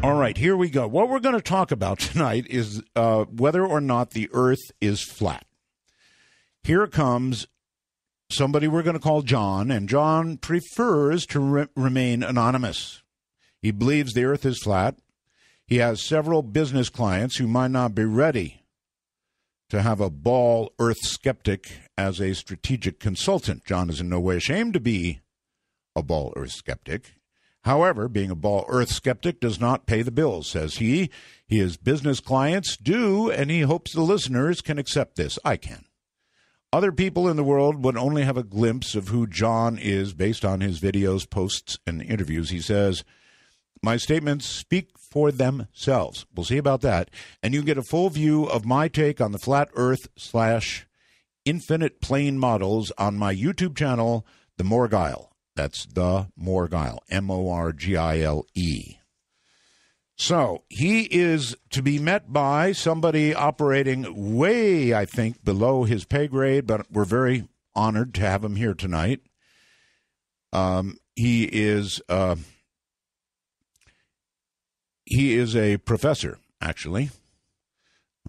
All right, here we go. What we're going to talk about tonight is whether or not the Earth is flat. Here comes somebody we're going to call John, and John prefers to remain anonymous. He believes the Earth is flat. He has several business clients who might not be ready to have a ball Earth skeptic as a strategic consultant. John is in no way ashamed to be a ball Earth skeptic. However, being a ball Earth skeptic does not pay the bills, says he. His business clients do, and he hopes the listeners can accept this. I can. Other people in the world would only have a glimpse of who John is based on his videos, posts, and interviews. He says, my statements speak for themselves. We'll see about that. And you get a full view of my take on the flat Earth / infinite plane models on my YouTube channel, The MORGILE. That's The MORGILE, MORGILE. So he is to be met by somebody operating way, I think, below his pay grade, but we're very honored to have him here tonight. He is a professor, actually.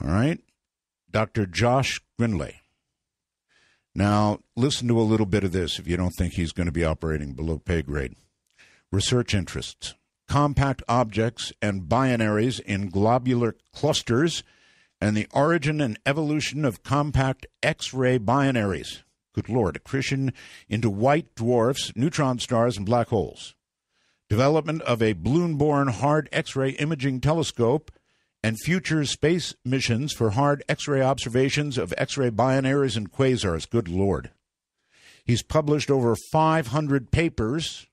All right. Dr. Josh GRINDLAY. Now, listen to a little bit of this if you don't think he's going to be operating below pay grade. Research interests. Compact objects and binaries in globular clusters and the origin and evolution of compact X-ray binaries. Good Lord, accretion into white dwarfs, neutron stars, and black holes. Development of a balloon-borne hard X-ray imaging telescope and future space missions for hard X-ray observations of X-ray binaries and quasars. Good Lord. He's published over 500 papers.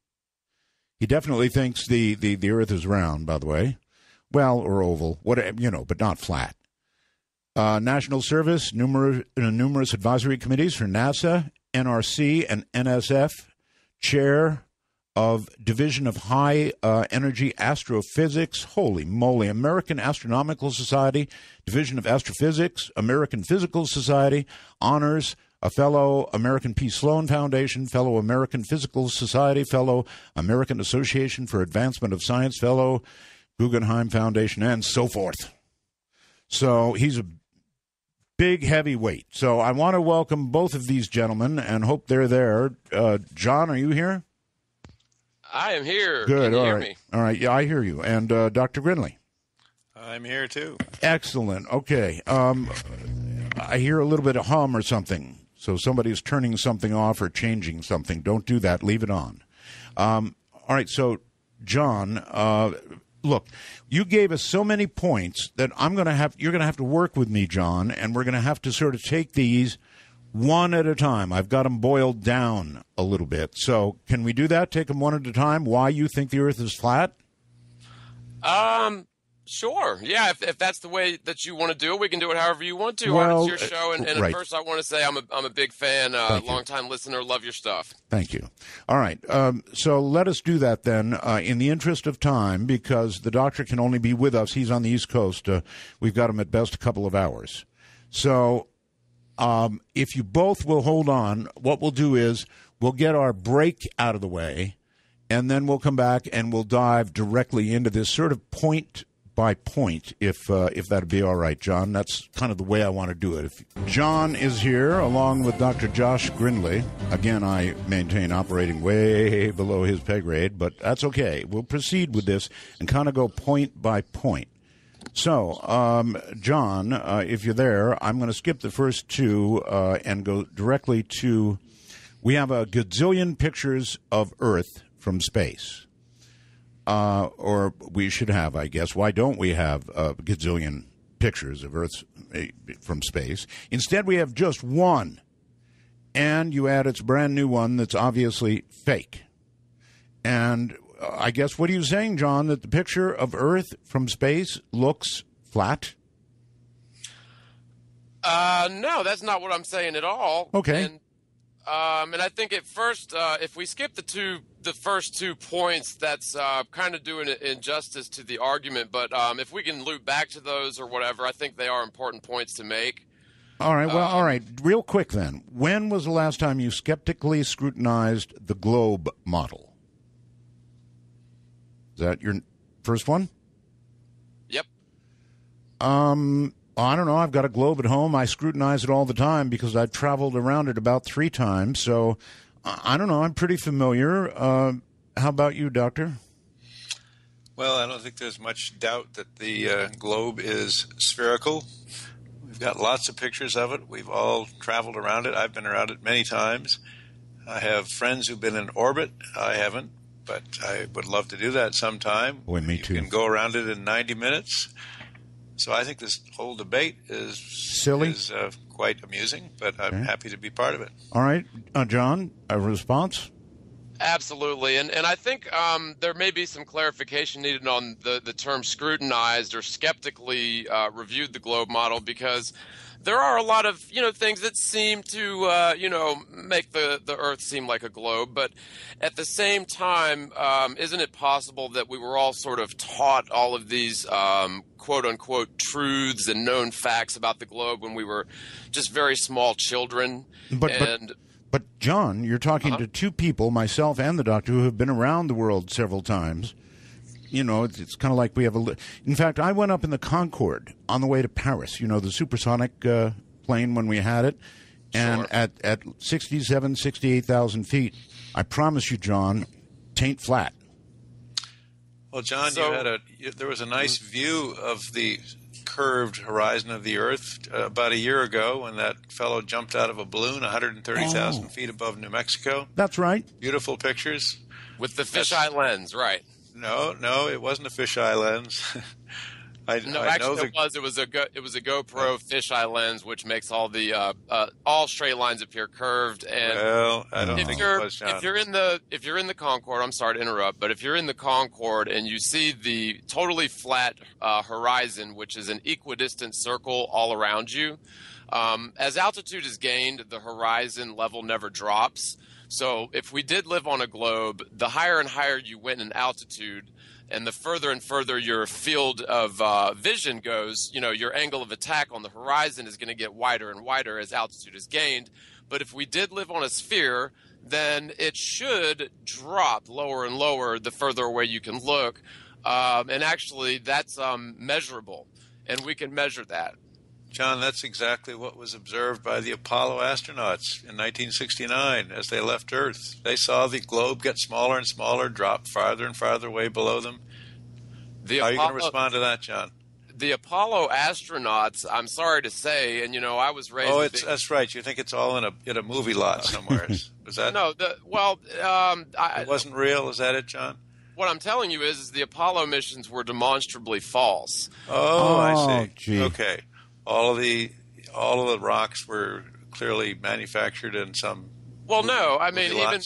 He definitely thinks the Earth is round, by the way. Well, or oval, whatever, but not flat. National service, numerous advisory committees for NASA, NRC, and NSF. Chair of Division of High Energy Astrophysics, holy moly, American Astronomical Society, Division of Astrophysics, American Physical Society, honors, a fellow American P. Sloan Foundation, fellow American Physical Society, fellow American Association for Advancement of Science, fellow Guggenheim Foundation, and so forth. So he's a big heavyweight. So I want to welcome both of these gentlemen and hope they're there. John, are you here? I am here. Good. Can you hear right. me? All right. Yeah, I hear you. And Dr. GRINDLAY. I'm here, too. Excellent. Okay. I hear a little bit of hum or something. So somebody's turning something off or changing something. Don't do that. Leave it on. All right. So, John, look, you gave us so many points that you're going to have to work with me, John, and we're going to have to sort of take these one at a time. I've got them boiled down a little bit. So can we do that? Take them one at a time? Why you think the Earth is flat? Sure. Yeah, if that's the way that you want to do it, we can do it however you want to. Well, it's your show, and right. First I want to say I'm a big fan, long-time listener, love your stuff. Thank you. All right. So let us do that then in the interest of time, because the doctor can only be with us. He's on the East Coast. We've got him at best a couple of hours. So if you both will hold on, what we'll do is we'll get our break out of the way, and then we'll come back and we'll dive directly into this sort of point by point, if that'd be all right, John. That's kind of the way I want to do it. John is here along with Dr. Josh GRINDLAY. Again, I maintain operating way below his pay grade, but that's okay. We'll proceed with this and kind of go point by point. So, John, if you're there, I'm going to skip the first two and go directly to, we have a gazillion pictures of Earth from space. Or we should have, I guess. Why don't we have a gazillion pictures of Earth from space? Instead, we have just one. And you add its brand new one that's obviously fake. And I guess, what are you saying, John, that the picture of Earth from space looks flat? No, that's not what I'm saying at all. Okay. And I think at first, if we skip the first 2 points, that's kind of doing injustice to the argument. But if we can loop back to those or whatever, I think they are important points to make. All right. Well, all right. Real quick then. When was the last time you skeptically scrutinized the globe model? Is that your first one? I don't know. I've got a globe at home. I scrutinize it all the time because I've traveled around it about 3 times. So I don't know. I'm pretty familiar. How about you, Doctor? Well, I don't think there's much doubt that the globe is spherical. We've got lots of pictures of it. We've all traveled around it. I've been around it many times. I have friends who've been in orbit. I haven't, but I would love to do that sometime. Boy, me too. You can go around it in 90 minutes. So I think this whole debate is silly, is quite amusing, but I'm happy to be part of it. All right, John, a response? Absolutely, and I think there may be some clarification needed on the term scrutinized or skeptically reviewed the globe model, because there are a lot of things that seem to make the Earth seem like a globe, but at the same time, isn't it possible that we were all sort of taught all of these quote unquote truths and known facts about the globe when we were just very small children? But John, you're talking to 2 people, myself and the doctor, who have been around the world several times. It's kind of like we have in fact, I went up in the Concorde on the way to Paris, the supersonic plane when we had it. And Sure. at 68,000 feet, I promise you, John, tain't flat. Well, John, there was a nice view of the curved horizon of the Earth about a year ago when that fellow jumped out of a balloon 130,000 feet above New Mexico. That's right. Beautiful pictures. With the fisheye lens, right? No, it wasn't a fisheye lens. It was a GoPro fisheye lens, which makes all the all straight lines appear curved. And well, I don't think it was, John. If you're in the Concorde, I'm sorry to interrupt, but if you're in the Concorde and you see the totally flat horizon, which is an equidistant circle all around you, as altitude is gained, the horizon level never drops. So if we did live on a globe, the higher and higher you went in altitude, and the further and further your field of vision goes, your angle of attack on the horizon is going to get wider and wider as altitude is gained. But if we did live on a sphere, then it should drop lower and lower the further away you can look. And actually, that's measurable, and we can measure that. John, that's exactly what was observed by the Apollo astronauts in 1969 as they left Earth. They saw the globe get smaller and smaller, drop farther and farther away below them. How are you going to respond to that, John? The Apollo astronauts, I'm sorry to say, and I was raised. Oh, that's right. You think it's all in a movie lot somewhere? Was that? No, it wasn't real. Is that it, John? What I'm telling you is the Apollo missions were demonstrably false. Oh, I see. Gee. Okay. All of the rocks were clearly manufactured in some. Well, no, I mean even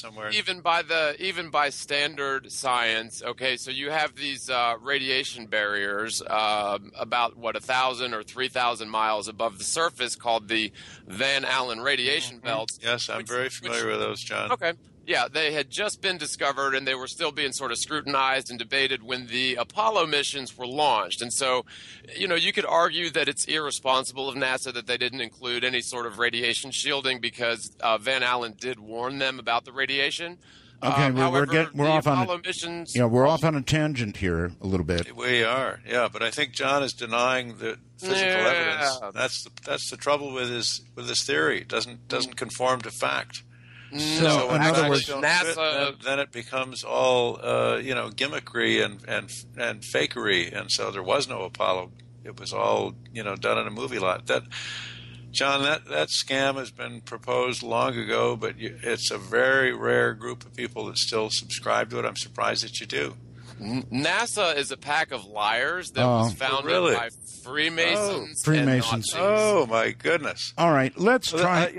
even by standard science. Okay, so you have these radiation barriers about 1,000 or 3,000 miles above the surface called the Van Allen radiation belts. Yes, I'm very familiar with those, John. Okay. Yeah, they had just been discovered, and they were still being sort of scrutinized and debated when the Apollo missions were launched. And so, you could argue that it's irresponsible of NASA that they didn't include any sort of radiation shielding because Van Allen did warn them about the radiation. Okay, we're off on a tangent here a little bit. We are, yeah, but I think John is denying the physical evidence. That's the trouble with his theory. It doesn't conform to fact. So in other words, NASA then it becomes all gimmickry and fakery, and so there was no Apollo. It was all done in a movie lot. John, that scam has been proposed long ago, but it's a very rare group of people that still subscribe to it. I'm surprised that you do. NASA is a pack of liars that was founded by Freemasons. Freemasons. And Nazis. Oh my goodness! All right, let's try.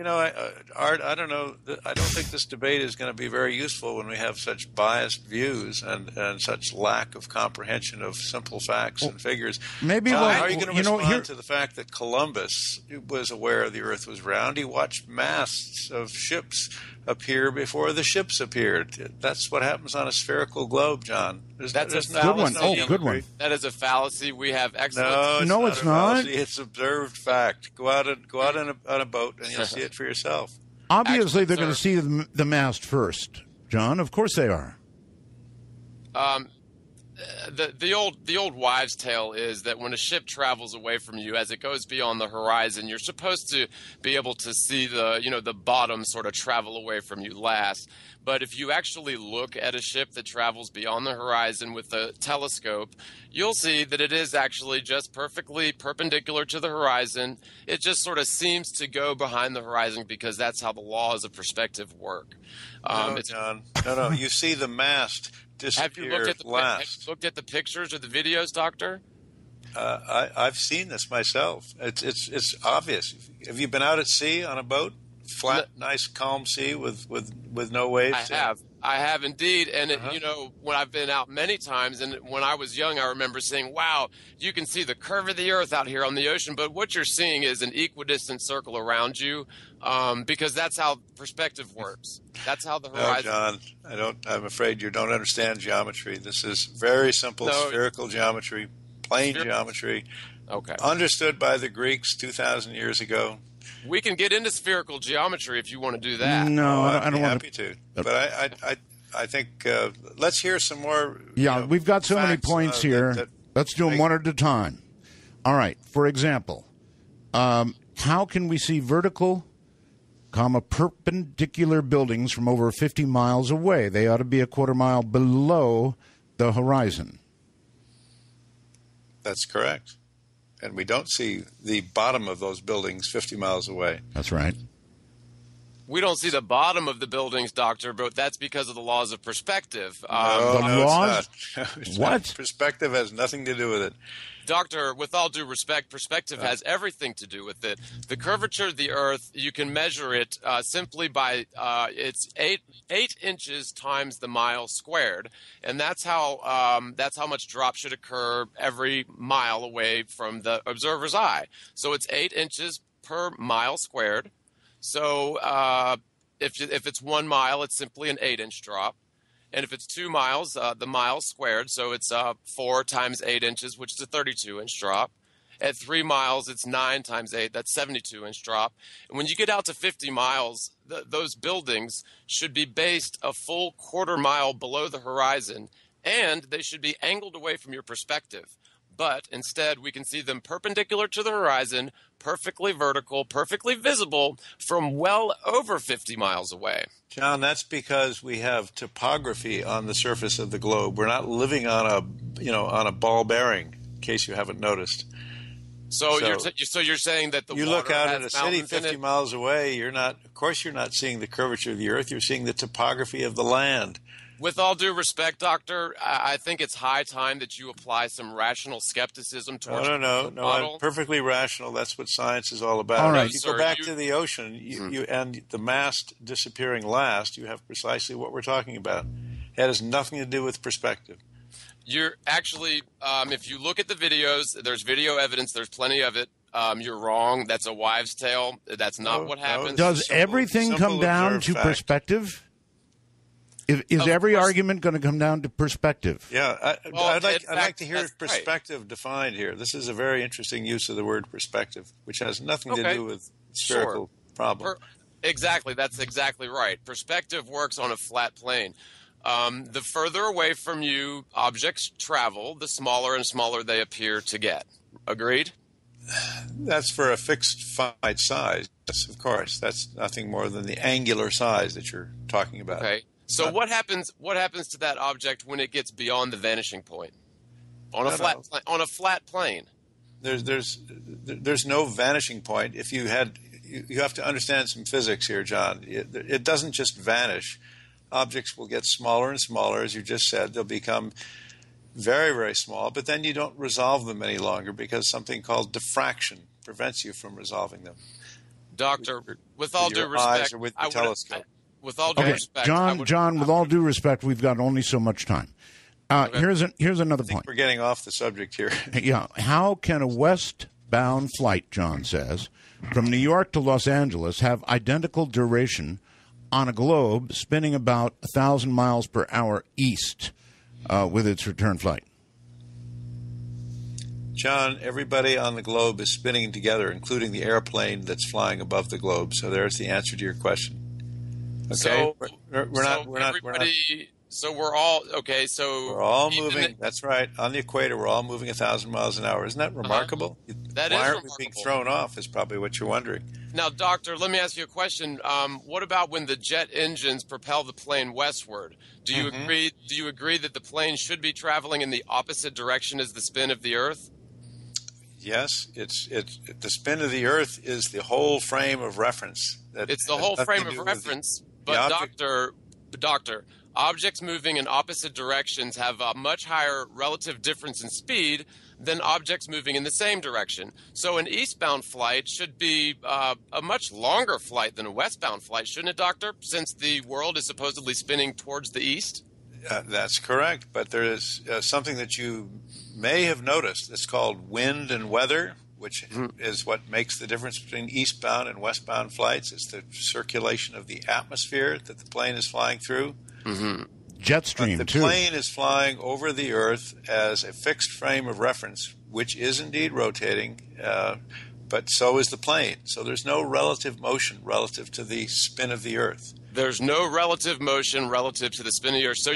Art. I don't know. I don't think this debate is going to be very useful when we have such biased views and such lack of comprehension of simple facts and figures. Maybe how are you going to respond to the fact that Columbus was aware the Earth was round? He watched masts of ships appear before the ships appeared. That's what happens on a spherical globe, John. That's a good one. Good one. That is a fallacy. We have excellent. No, it's not. It's observed fact. Go out on a boat and you'll see it for yourself. Obviously, they're going to see the mast first, John. Of course they are. the old wives' tale is that when a ship travels away from you, as it goes beyond the horizon, you're supposed to be able to see the bottom sort of travel away from you last. But if you actually look at a ship that travels beyond the horizon with a telescope, you'll see that it is actually just perfectly perpendicular to the horizon. It just sort of seems to go behind the horizon because that's how the laws of perspective work. No, John. No. You see the mast disappear last. Have you looked at the pictures or the videos, Doctor? I've seen this myself. It's obvious. Have you been out at sea on a boat? Flat, nice, calm sea with no waves? I have indeed. And, when I've been out many times, and when I was young, I remember saying, wow, you can see the curve of the earth out here on the ocean, but what you're seeing is an equidistant circle around you, because that's how perspective works. That's how the horizon... No, John, I'm afraid you don't understand geometry. This is very simple spherical geometry, plane geometry, understood by the Greeks 2,000 years ago. We can get into spherical geometry if you want to do that. No, I don't want to. But I think let's hear some more. Yeah, we've got so many points here. Let's do them one at a time. All right. For example, how can we see vertical, perpendicular buildings from over 50 miles away? They ought to be a quarter mile below the horizon. That's correct. And we don't see the bottom of those buildings 50 miles away. That's right. We don't see the bottom of the buildings, Doctor, but that's because of the laws of perspective. No, laws? It's what? Not. Perspective has nothing to do with it. Doctor, with all due respect, perspective has everything to do with it. The curvature of the Earth, you can measure it simply by it's 8 inches times the mile squared, and that's how much drop should occur every mile away from the observer's eye. So it's 8 inches per mile squared. So if it's 1 mile, it's simply an 8-inch drop. And if it's 2 miles, the mile squared, so it's 4 times 8 inches, which is a 32-inch drop. At 3 miles, it's 9 times 8, that's 72-inch drop. And when you get out to 50 miles, those buildings should be based a full quarter mile below the horizon, and they should be angled away from your perspective. But instead, we can see them perpendicular to the horizon, perfectly vertical, perfectly visible from well over 50 miles away. John, that's because we have topography on the surface of the globe. We're not living on a ball bearing, in case you haven't noticed. So you're saying that you look out at a city 50 miles away, you're not seeing the curvature of the earth, you're seeing the topography of the land. With all due respect, Doctor, I think it's high time that you apply some rational skepticism towards the model. No, I'm perfectly rational. That's what science is all about. All right, you go back to the ocean and the mast disappearing last, you have precisely what we're talking about. It has nothing to do with perspective. You're actually, if you look at the videos, there's video evidence, there's plenty of it. You're wrong. That's a wives' tale. That's not what happens. Does everything come down to perspective? Is every argument going to come down to perspective? Yeah, I'd like to hear perspective defined here. This is a very interesting use of the word perspective, which has nothing to do with spherical problem. Exactly, that's exactly right. Perspective works on a flat plane. The further away from you objects travel, the smaller and smaller they appear to get. Agreed? That's for a fixed finite size. Yes, of course. That's nothing more than the angular size that you're talking about. Okay. So what happens to that object when it gets beyond the vanishing point on a flat plane? There's no vanishing point. If you have to understand some physics here, John. It doesn't just vanish. Objects will get smaller and smaller, as you just said. They'll become very, very small, but then you don't resolve them any longer because something called diffraction prevents you from resolving them. Doctor, with all due respect, with the telescope. With all due respect, John, with all due respect, we've got only so much time. Here's another point. We're getting off the subject here. Yeah. How can a westbound flight, John says, from New York to Los Angeles have identical duration on a globe spinning about 1,000 miles per hour east with its return flight? John, everybody on the globe is spinning together, including the airplane that's flying above the globe. So there's the answer to your question. Okay, everybody So we're all okay. So We're all moving. That's right. On the equator, we're all moving 1,000 miles an hour. Isn't that remarkable? That Why is aren't we being remarkable. thrown off? Is probably what you're wondering. Now, Doctor, let me ask you a question. What about when the jet engines propel the plane westward? Do you agree? Do you agree that the plane should be traveling in the opposite direction as the spin of the Earth? Yes, it's the spin of the Earth is the whole frame of reference. It's the whole frame of reference, but doctor, objects moving in opposite directions have a much higher relative difference in speed than objects moving in the same direction. So an eastbound flight should be a much longer flight than a westbound flight, shouldn't it, Doctor? Since the world is supposedly spinning towards the east? That's correct, but there is something that you may have noticed. It's called wind and weather, which is what makes the difference between eastbound and westbound flights. It's the circulation of the atmosphere that the plane is flying through. Jet stream, the too. plane is flying over the Earth as a fixed frame of reference, which is indeed rotating, but so is the plane. So there's no relative motion relative to the spin of the Earth. There's no relative motion relative to the spin of the Earth. So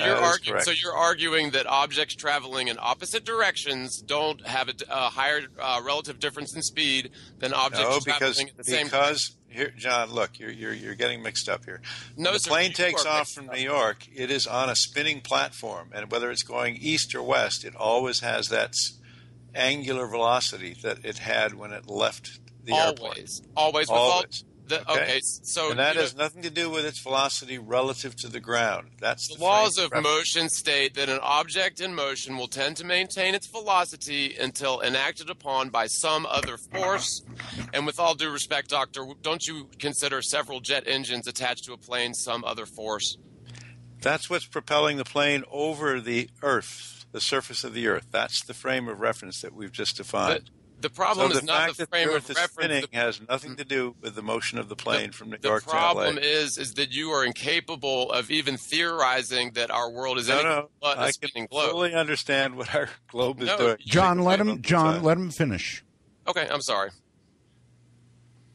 you're arguing that objects traveling in opposite directions don't have a higher relative difference in speed than objects traveling in the same direction. Here, John, look, you're getting mixed up here. No, when the sir, plane takes off from New York, it is on a spinning platform, and whether it's going east or west, it always has that angular velocity that it had when it left the airplane. Always. And that has nothing to do with its velocity relative to the ground. That's the laws of motion state that an object in motion will tend to maintain its velocity until enacted upon by some other force. And with all due respect, Doctor, don't you consider several jet engines attached to a plane some other force? That's what's propelling the plane over the Earth, the surface of the Earth. That's the frame of reference that we've just defined. The problem is not the frame of reference. Spinning has nothing to do with the motion of the plane from New York to LA. The problem is that you are incapable of even theorizing that our world is anything but a spinning globe. I can fully understand what our globe is doing. John, let him finish. Okay, I'm sorry.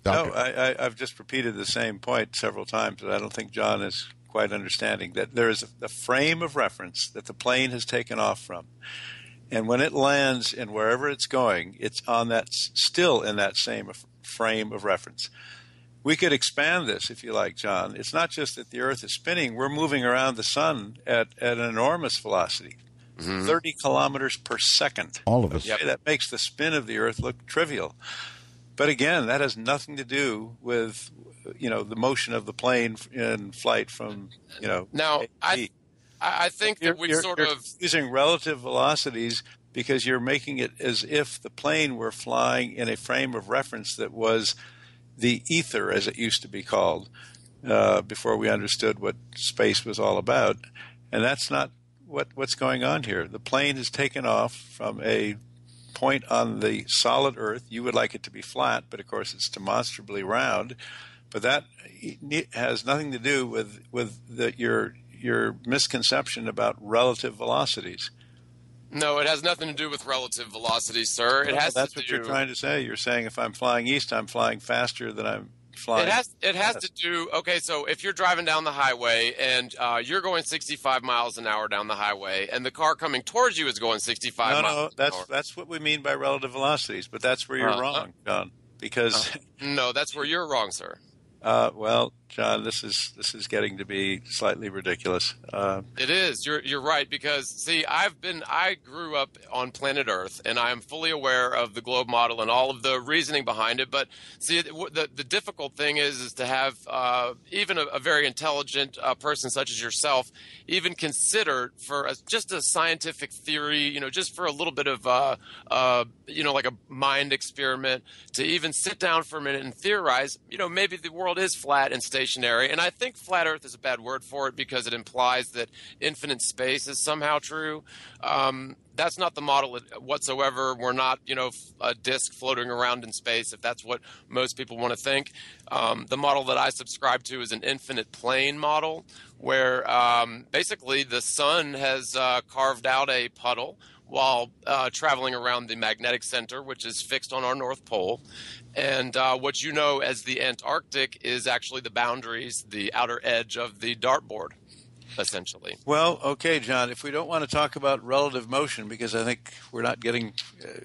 Doctor. No, I've just repeated the same point several times, but I don't think John is quite understanding that there is a frame of reference that the plane has taken off from. And when it lands in wherever it's going, it's on that, still in that same frame of reference. We could expand this, if you like, John. It's not just that the Earth is spinning. We're moving around the sun at an enormous velocity, 30 kilometers per second. All of us. Okay? That makes the spin of the Earth look trivial. But again, that has nothing to do with, the motion of the plane in flight from, Now, I think that you're using relative velocities because you're making it as if the plane were flying in a frame of reference that was the ether, as it used to be called, before we understood what space was all about. And that's not what's going on here. The plane has taken off from a point on the solid Earth. You would like it to be flat, but of course it's demonstrably round. But that has nothing to do with your misconception about relative velocities. No, it has nothing to do with relative velocities, sir. That's what you're trying to say. You're saying if I'm flying east, I'm flying faster than I'm flying. It has to do. Okay, so if you're driving down the highway and you're going 65 miles an hour down the highway, and the car coming towards you is going 65 miles an hour. That's what we mean by relative velocities. But that's where you're wrong, John. Because no, that's where you're wrong, sir. Well, John, this is getting to be slightly ridiculous. It is. You're right, because see, I grew up on planet Earth, and I am fully aware of the globe model and all of the reasoning behind it. But see, the difficult thing is to have even a very intelligent person such as yourself even consider for just a scientific theory, just for a little bit of like a mind experiment, to even sit down for a minute and theorize. Maybe the world is flat and stationary, and I think flat Earth is a bad word for it because it implies that infinite space is somehow true. That's not the model whatsoever. We're not, a disk floating around in space, if that's what most people want to think. The model that I subscribe to is an infinite plane model, where basically the sun has carved out a puddle while traveling around the magnetic center, which is fixed on our North Pole. And what you know as the Antarctic is actually the boundaries, the outer edge of the dartboard. essentially. Well, okay, John, if we don't want to talk about relative motion, because I think we're not getting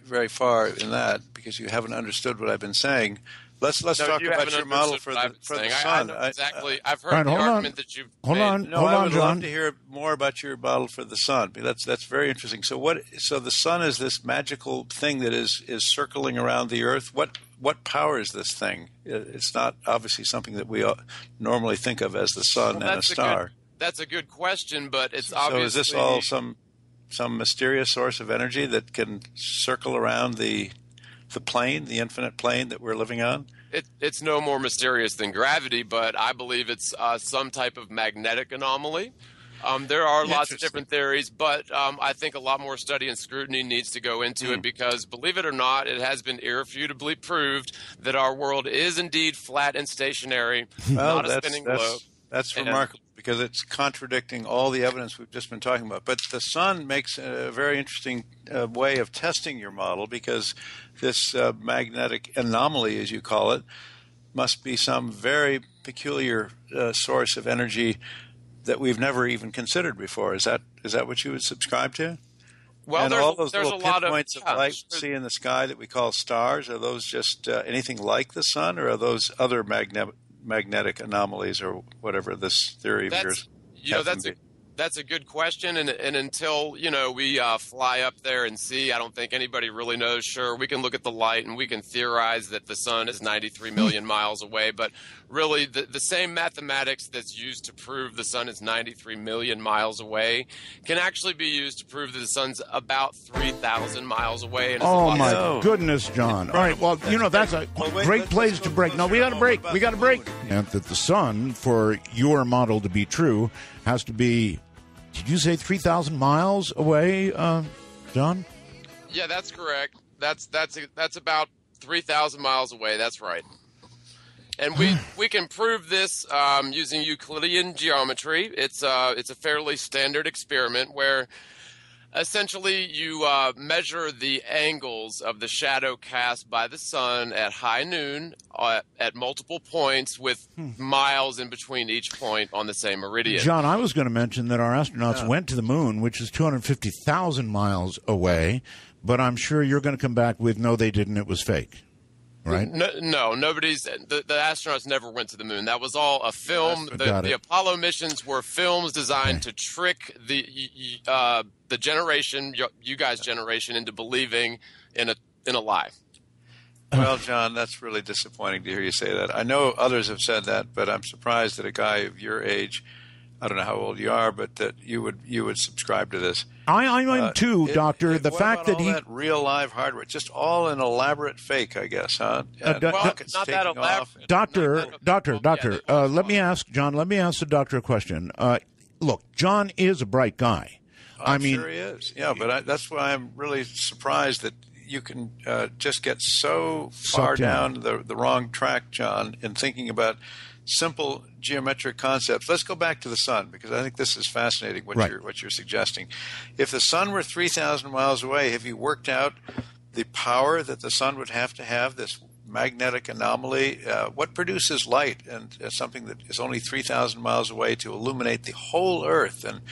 very far in that, because you haven't understood what I've been saying, let's talk about your model for the sun. I know exactly. I've heard Right, the hold on. argument that you've Hold made. on. No, I would John. love to hear more about your model for the sun. That's very interesting. So So the sun is this magical thing that is circling around the Earth. What powers this thing? It's not obviously something that we normally think of as the sun and a star. That's a good question, but it's obviously. So is this all some mysterious source of energy that can circle around the plane, the infinite plane that we're living on? It's no more mysterious than gravity, but I believe it's some type of magnetic anomaly. There are lots of different theories, but I think a lot more study and scrutiny needs to go into it because, believe it or not, it has been irrefutably proved that our world is indeed flat and stationary, not a spinning globe. That's remarkable because it's contradicting all the evidence we've just been talking about. But the sun makes a very interesting way of testing your model because this magnetic anomaly, as you call it, must be some very peculiar source of energy that we've never even considered before. Is that what you would subscribe to? Well, and all those little pinpoints of light we see in the sky that we call stars, are those just anything like the sun, or are those other magnetic anomalies, or whatever this theory of yours? That's a good question, and until we fly up there and see, I don't think anybody really knows. Sure, we can look at the light and we can theorize that the sun is 93 million miles away, but really the same mathematics that's used to prove the sun is 93 million miles away can actually be used to prove that the sun's about 3,000 miles away. And oh my goodness, John! All right, well, that's a great place to break. No, we got to break. We got to break. And that the sun, for your model to be true, has to be, did you say 3,000 miles away, John? Yeah, that's correct. That's about 3,000 miles away. That's right. And we can prove this using Euclidean geometry. It's a fairly standard experiment where essentially you measure the angles of the shadow cast by the sun at high noon at multiple points with miles in between each point on the same meridian. John, I was going to mention that our astronauts went to the moon, which is 250,000 miles away, but I'm sure you're going to come back with, no, they didn't, it was fake. Right? No, nobody's. The astronauts never went to the moon. That was all a film. The Apollo missions were films designed to trick the generation, you guys' generation, into believing in a lie. Well, John, that's really disappointing to hear you say that. I know others have said that, but I'm surprised that a guy of your age, I don't know how old you are, but that you would subscribe to this. I'm too, Doctor. The fact that that real live hardware, just all an elaborate fake, I guess, huh? Not that elaborate. Doctor. Let me ask the doctor a question. Look, John is a bright guy. I'm sure he is. Yeah, but that's why I'm really surprised that you can just get so far down the wrong track, John, in thinking about simple geometric concepts. Let's go back to the sun, because I think this is fascinating what you're suggesting. If the sun were 3,000 miles away, have you worked out the power that the sun would have to have, this magnetic anomaly? What produces light and something that is only 3,000 miles away to illuminate the whole Earth and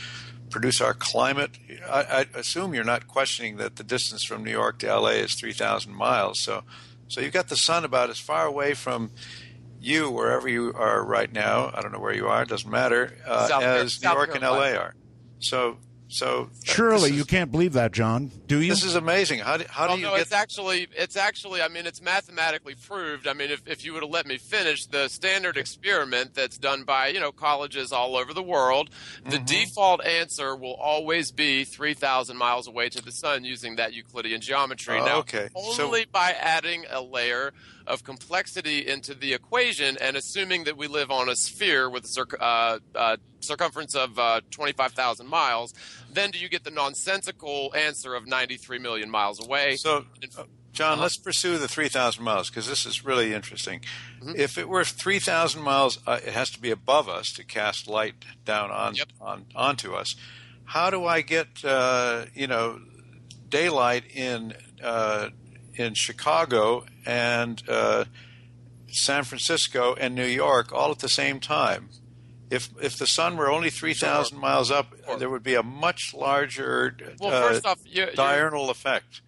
produce our climate? I assume you're not questioning that the distance from New York to LA is 3,000 miles. So you've got the sun about as far away from you, wherever you are right now, I don't know where you are, it doesn't matter, as New York and LA are. So surely you can't believe that, John, do you? This is amazing. How do you get? It's actually. I mean, it's mathematically proved. I mean, if you would have let me finish, the standard experiment that's done by colleges all over the world, the default answer will always be 3,000 miles away to the sun using that Euclidean geometry. Only by adding a layer of complexity into the equation and assuming that we live on a sphere with a circumference of 25,000 miles, then do you get the nonsensical answer of 93 million miles away. So, John, let's pursue the 3,000 miles, because this is really interesting. If it were 3,000 miles, it has to be above us to cast light down onto us. How do I get daylight in Chicago and San Francisco and New York all at the same time? If the sun were only 3,000 miles up, there would be a much larger first off, diurnal effect.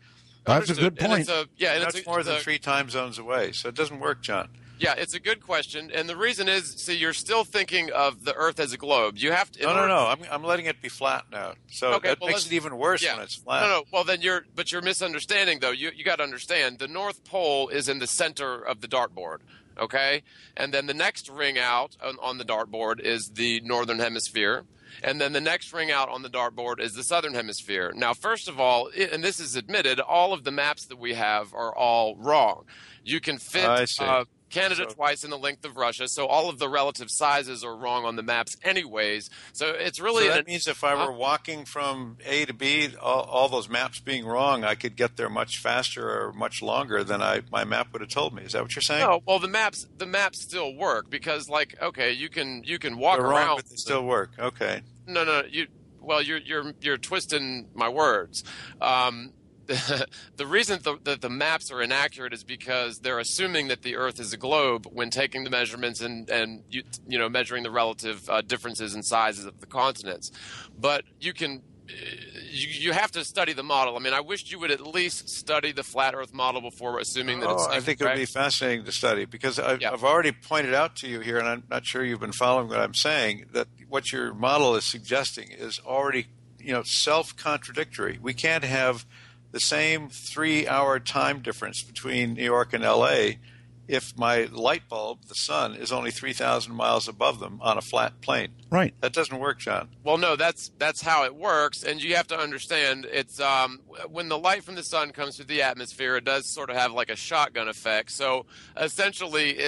That's a good point. Much more than 3 time zones away. So it doesn't work, John. Yeah, it's a good question, and the reason is, see, you're still thinking of the Earth as a globe. You have to. No. I'm letting it be flat now, so that makes it even worse when it's flat. No. Well, then you're misunderstanding though. You got to understand the North Pole is in the center of the dartboard. Okay, and then the next ring out on the dartboard is the northern hemisphere. And then the next ring out on the dartboard is the southern hemisphere. Now, first of all, and this is admitted, all of the maps that we have are all wrong. You can fit Canada twice in the length of Russia, so all of the relative sizes are wrong on the maps anyways. So it's really... So that means if I were walking from A to B, all those maps being wrong, I could get there much faster or much longer than my map would have told me. Is that what you're saying? No, well, the maps still work because, like, okay, you can walk They're around... wrong, but they still work. Okay. No, you're twisting my words. The reason that the maps are inaccurate is because they're assuming that the Earth is a globe when taking the measurements and measuring the relative differences in sizes of the continents. But you have to study the model. I mean, I wish you would at least study the flat Earth model before assuming that it's I think it would be fascinating to study because I've already pointed out to you here, and I'm not sure you've been following what I'm saying, that what your model is suggesting is already self-contradictory. We can't have the same 3-hour time difference between New York and L.A. if my light bulb, the sun, is only 3,000 miles above them on a flat plane. Right. That doesn't work, John. Well, no, that's how it works, and you have to understand it's when the light from the sun comes through the atmosphere, it does sort of have like a shotgun effect. So essentially,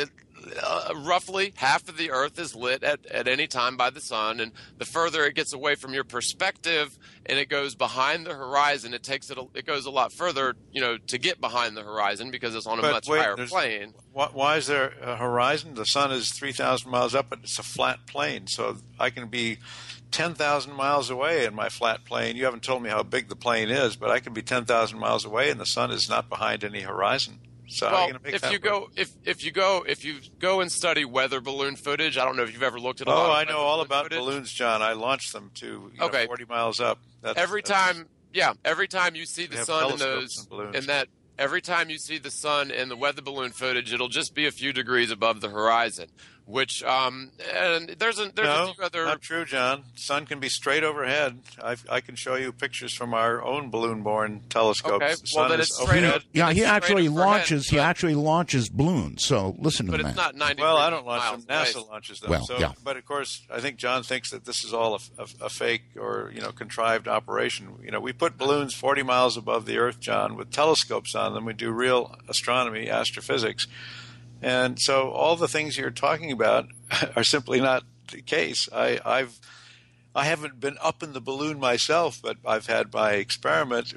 roughly half of the Earth is lit at any time by the sun, and the further it gets away from your perspective and it goes behind the horizon, it goes a lot further, to get behind the horizon because it's on a much higher plane. Why is there a horizon? The sun is 3,000 miles up, but it's a flat plane, so I can be 10,000 miles away in my flat plane. You haven't told me how big the plane is, but I can be 10,000 miles away and the sun is not behind any horizon. So well, if you go and study weather balloon footage, I don't know if you've ever looked at. I know all about balloons, John. I launched them to 40 miles up. Every time you see the sun in those, every time you see the sun in the weather balloon footage, it'll just be a few degrees above the horizon. Which and there's a few other. Not true, John. The sun can be straight overhead. I can show you pictures from our own balloon-borne telescopes. Okay, well then it's straight up. Yeah, he actually launches. He actually launches balloons. So listen to that. But it's not 90. Well, I don't launch them. NASA launches them. Well, yeah. But of course, I think John thinks that this is all a fake or contrived operation. We put balloons 40 miles above the Earth, John, with telescopes on them. We do real astronomy, astrophysics. And so all the things you're talking about are simply not the case. I haven't been up in the balloon myself, but I've had my experiment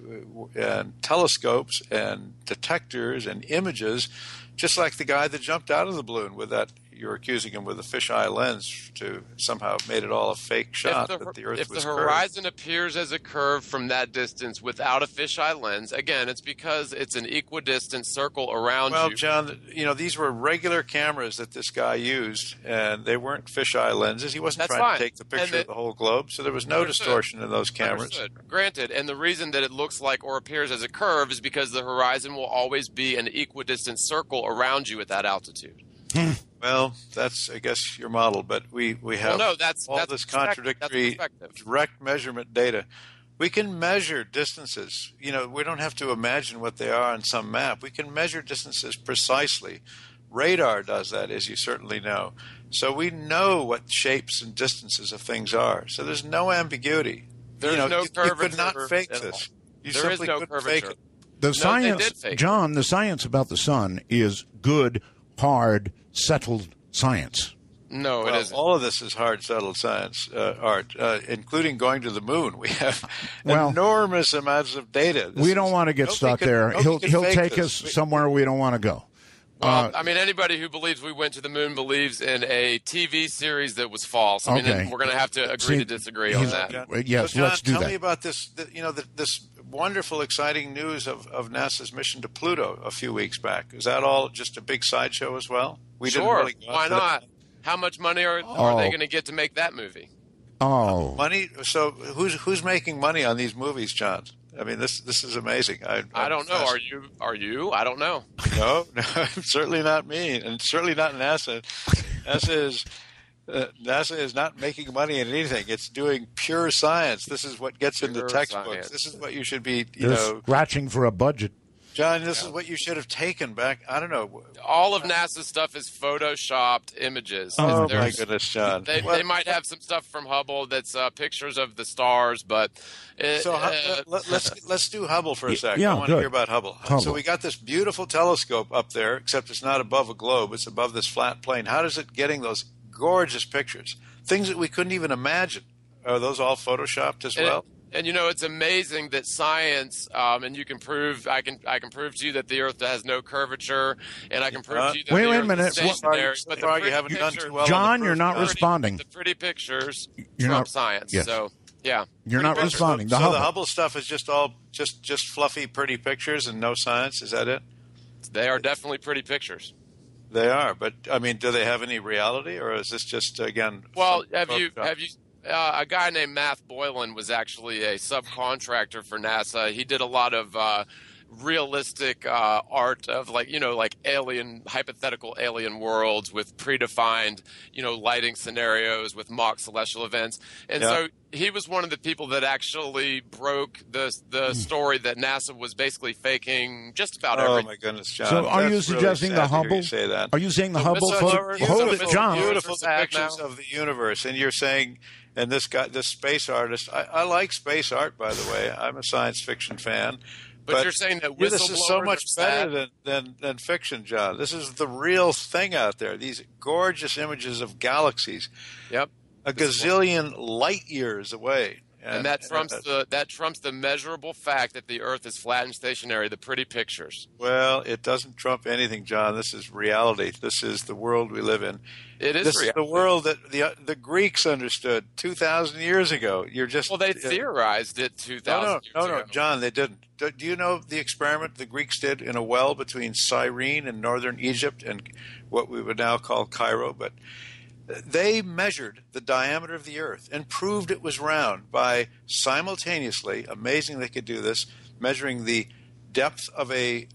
and telescopes and detectors and images, just like the guy that jumped out of the balloon with that. You're accusing him with a fisheye lens to somehow have made it all a fake shot that the Earth was curved. If the horizon appears as a curve from that distance without a fisheye lens, again, it's because it's an equidistant circle around you. Well, John, these were regular cameras that this guy used, and they weren't fisheye lenses. He wasn't trying to take the picture of the whole globe, so there was no distortion in those cameras. Granted, and the reason that it looks like or appears as a curve is because the horizon will always be an equidistant circle around you at that altitude. Well, that's, I guess, your model, but we have this contradictory direct measurement data. We can measure distances. We don't have to imagine what they are on some map. We can measure distances precisely. Radar does that, as you certainly know. So we know what shapes and distances of things are. So there's no ambiguity. There's no curvature. You could not fake this. You simply couldn't fake it. The science, John, the science about the sun is good, hard, settled science. No, it isn't. All of this is hard, settled science, Art, including going to the moon. We have enormous amounts of data. We don't want to get stuck there. He'll take us somewhere we don't want to go. Well, anybody who believes we went to the moon believes in a TV series that was false. We're going to have to agree to disagree on that. Yes, John, let's do that. Tell me about this. This wonderful, exciting news of NASA's mission to Pluto a few weeks back. Is that all just a big sideshow as well? Sure. Why not? How much money are they going to get to make that movie? Oh, Money. So who's making money on these movies, John? I mean, this is amazing. I don't know. Are you? I don't know. No, certainly not me, and certainly not NASA. NASA is not making money in anything. It's doing pure science. This is what gets in the textbooks. Science. This is what you should be, scratching for a budget. John, this is what you should have taken back. I don't know. All of NASA's stuff is photoshopped images. Oh, my goodness, John. They might have some stuff from Hubble that's pictures of the stars, but... let's do Hubble for a second. Yeah, I want to hear about Hubble. So we got this beautiful telescope up there, except it's not above a globe. It's above this flat plane. How does it getting those gorgeous pictures? Things that we couldn't even imagine. Are those all photoshopped as well? And it's amazing that science, and you can prove. I can prove to you that the Earth has no curvature, and I can prove to you that wait the a Earth minute. is stationary. But the you haven't done too well. John, you're not responding. The pretty pictures You're trump not, science. yes. So yeah, you're not responding. So the Hubble stuff is just all just fluffy, pretty pictures and no science. Is that it? They are definitely pretty pictures. They are, but I mean, do they have any reality, or is this just again? Well, have you? A guy named Matt Boylan was actually a subcontractor for NASA. He did a lot of realistic art of like hypothetical alien worlds with predefined, lighting scenarios with mock celestial events. And so he was one of the people that actually broke the story that NASA was basically faking just about everything. Oh my goodness, John! So are you suggesting the Hubble? Say that. Are you saying the Hubble? John, beautiful depictions of the universe, and you're saying. And this space artist, I like space art, by the way. I'm a science fiction fan. But you're saying that this is so much better than fiction, John. This is the real thing out there. These gorgeous images of galaxies. Yep. A gazillion light years away. And that trumps the measurable fact that the Earth is flat and stationary, the pretty pictures. Well, it doesn't trump anything, John. This is reality. This is the world we live in. It is this reality. Is the world that the Greeks understood 2,000 years ago. They theorized it 2,000 years ago. No, John, they didn't. Do you know the experiment the Greeks did in a well between Cyrene in northern Egypt and what we would now call Cairo? But they measured the diameter of the Earth and proved it was round by simultaneously, amazing they could do this, measuring the depth of a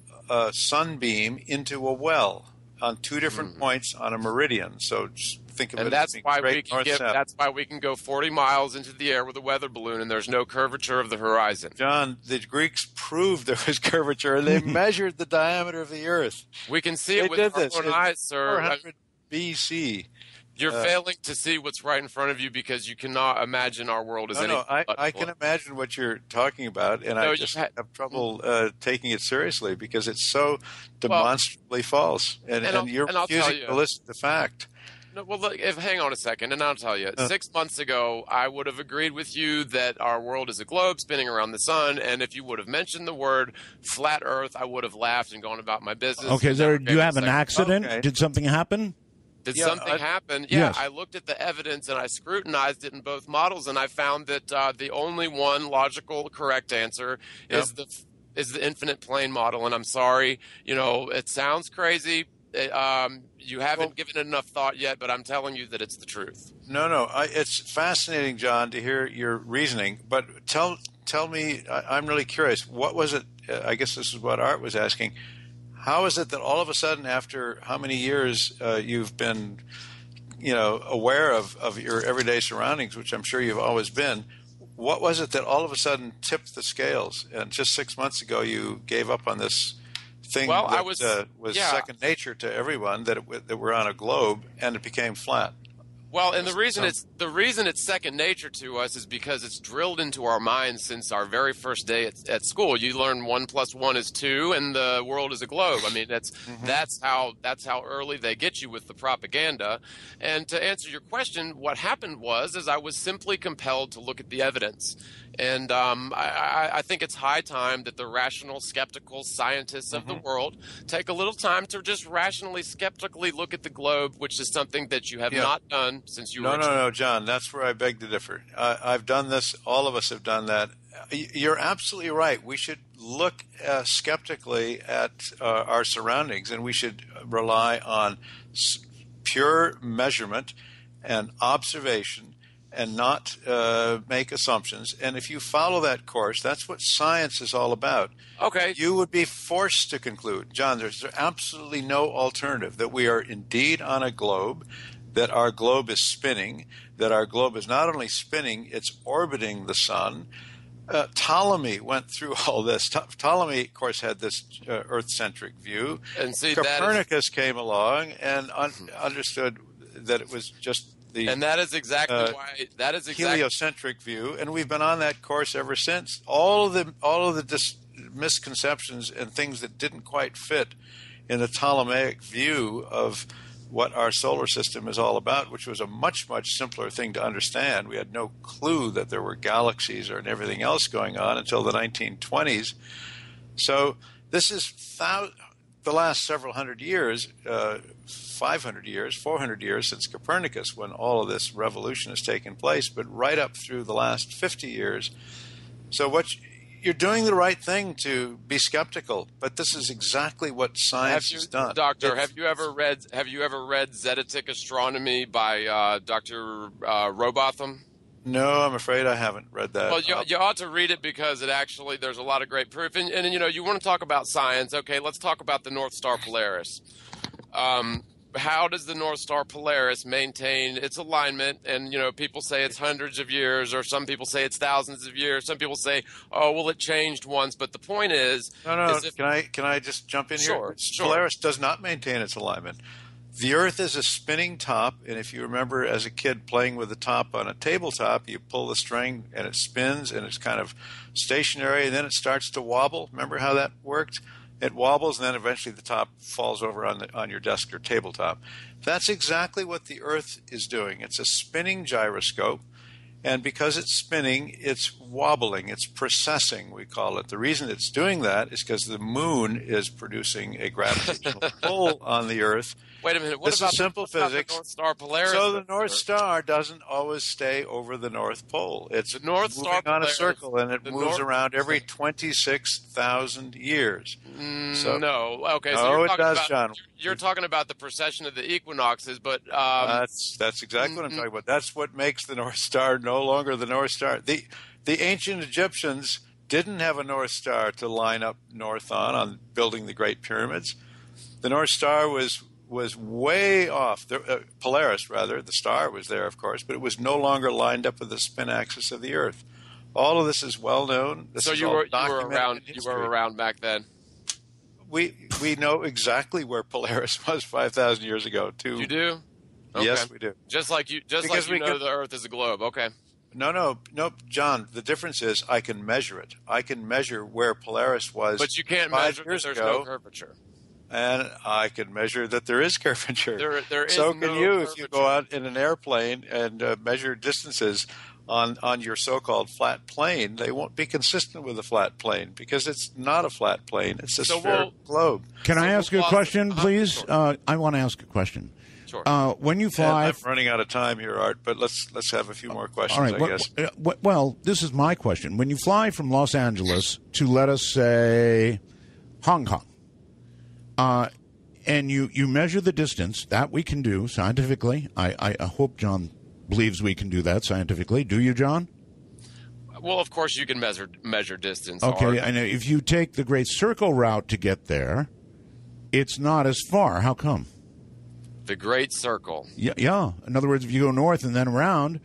sunbeam into a well on two different points on a meridian. So just think of it as being straight north-south. That's why we can go 40 miles into the air with a weather balloon and there's no curvature of the horizon. John, the Greeks proved there was curvature and they measured the diameter of the Earth. We can see it with our own eyes, sir. 400 BC. You're failing to see what's right in front of you because you cannot imagine our world as anything but I can imagine what you're talking about, and I just have trouble taking it seriously because it's so demonstrably false, and you're refusing to listen to fact. No, well, look, hang on a second, and I'll tell you. 6 months ago, I would have agreed with you that our world is a globe spinning around the sun, and if you would have mentioned the word flat Earth, I would have laughed and gone about my business. Okay, do you have an accident? Okay. Did something happen? Did something happen? Yeah, yes. I looked at the evidence and I scrutinized it in both models, and I found that the only one logical, correct answer is the infinite plane model. And I'm sorry, it sounds crazy. You haven't given it enough thought yet, but I'm telling you that it's the truth. No, it's fascinating, John, to hear your reasoning. But tell me, I'm really curious. What was it? I guess this is what Art was asking. How is it that all of a sudden, after how many years you've been, aware of your everyday surroundings, which I'm sure you've always been, what was it that all of a sudden tipped the scales? And just 6 months ago, you gave up on this thing that was second nature to everyone, that we're on a globe, and it became flat. Well, and the reason it's second nature to us is because it's drilled into our minds since our very first day at school. You learn 1 + 1 is 2, and the world is a globe. I mean, that's how early they get you with the propaganda. And to answer your question, what happened was I was simply compelled to look at the evidence. And I think it's high time that the rational, skeptical scientists of the world take a little time to just rationally, skeptically look at the globe, which is something that you have not done since you were. No, John, that's where I beg to differ. I've done this. All of us have done that. You're absolutely right. We should look skeptically at our surroundings, and we should rely on pure measurement and observation and not make assumptions. And if you follow that course, that's what science is all about. Okay. You would be forced to conclude, John, there's absolutely no alternative, that we are indeed on a globe, that our globe is spinning, that our globe is not only spinning, it's orbiting the sun. Ptolemy went through all this. Ptolemy, of course, had this Earth-centric view. And see, Copernicus came along and understood that it was just and that is exactly why heliocentric view, and we've been on that course ever since. All of the misconceptions and things that didn't quite fit in the Ptolemaic view of what our solar system is all about, which was a much, much simpler thing to understand. We had no clue that there were galaxies and everything else going on until the 1920s. So this is the last several hundred years, 500 years, 400 years since Copernicus, when all of this revolution has taken place, but right up through the last 50 years. So you're doing the right thing to be skeptical, but this is exactly what science has done. Doctor, have you eread Zetetic Astronomy by Dr. Robotham? No, I'm afraid I haven't read that. Well, you ought to read it because there's a lot of great proof. And you want to talk about science. Okay, let's talk about the North Star Polaris. How does the North Star Polaris maintain its alignment? And, people say it's hundreds of years, or some people say it's thousands of years. Some people say, oh, well, it changed once. But the point is... No. Can I just jump in here? Sure. Polaris does not maintain its alignment. The Earth is a spinning top, and if you remember as a kid playing with the top on a tabletop, you pull the string and it spins and it's kind of stationary, and then it starts to wobble. Remember how that worked? It wobbles, and then eventually the top falls over on your desk or tabletop. That's exactly what the Earth is doing. It's a spinning gyroscope, and because it's spinning, it's wobbling, it's precessing, we call it. The reason it's doing that is because the moon is producing a gravitational pull on the Earth. Wait a minute. This is simple physics. The North Star Polaris? So the North Star doesn't always stay over the North Pole. It's moving on a circle, and it moves around every 26,000 years. No. Okay. So it does, John. You're talking about the precession of the equinoxes, but that's exactly what I'm talking about. That's what makes the North Star no longer the North Star. The ancient Egyptians didn't have a North Star to line up north on building the Great Pyramids. The North Star was way off. Polaris, rather, the star was there, of course, but it was no longer lined up with the spin axis of the Earth. All of this is well known. So you were around. You were around back then. We know exactly where Polaris was 5,000 years ago too. You do? Okay. Yes, we do. Just like you know the Earth is a globe. Okay. No, John. The difference is I can measure it. I can measure where Polaris was. But you can't measure that there's no curvature. And I can measure that there is curvature. There is so no can you curvature. if you go out in an airplane and measure distances on your so-called flat plane. They won't be consistent with a flat plane because it's not a flat plane. It's a spherical globe. Can I ask you a question, please? Sure. I want to ask a question. Sure. When you fly, I'm running out of time here, Art, but let's have a few more questions, all right, I guess. Well, this is my question. When you fly from Los Angeles to, let us say, Hong Kong, and you measure the distance, that we can do scientifically. I hope John believes we can do that scientifically. Do you, John? Well, of course you can measure distance. Okay, and if you take the Great Circle route to get there, it's not as far. How come? The Great Circle. Yeah. In other words, if you go north and then around,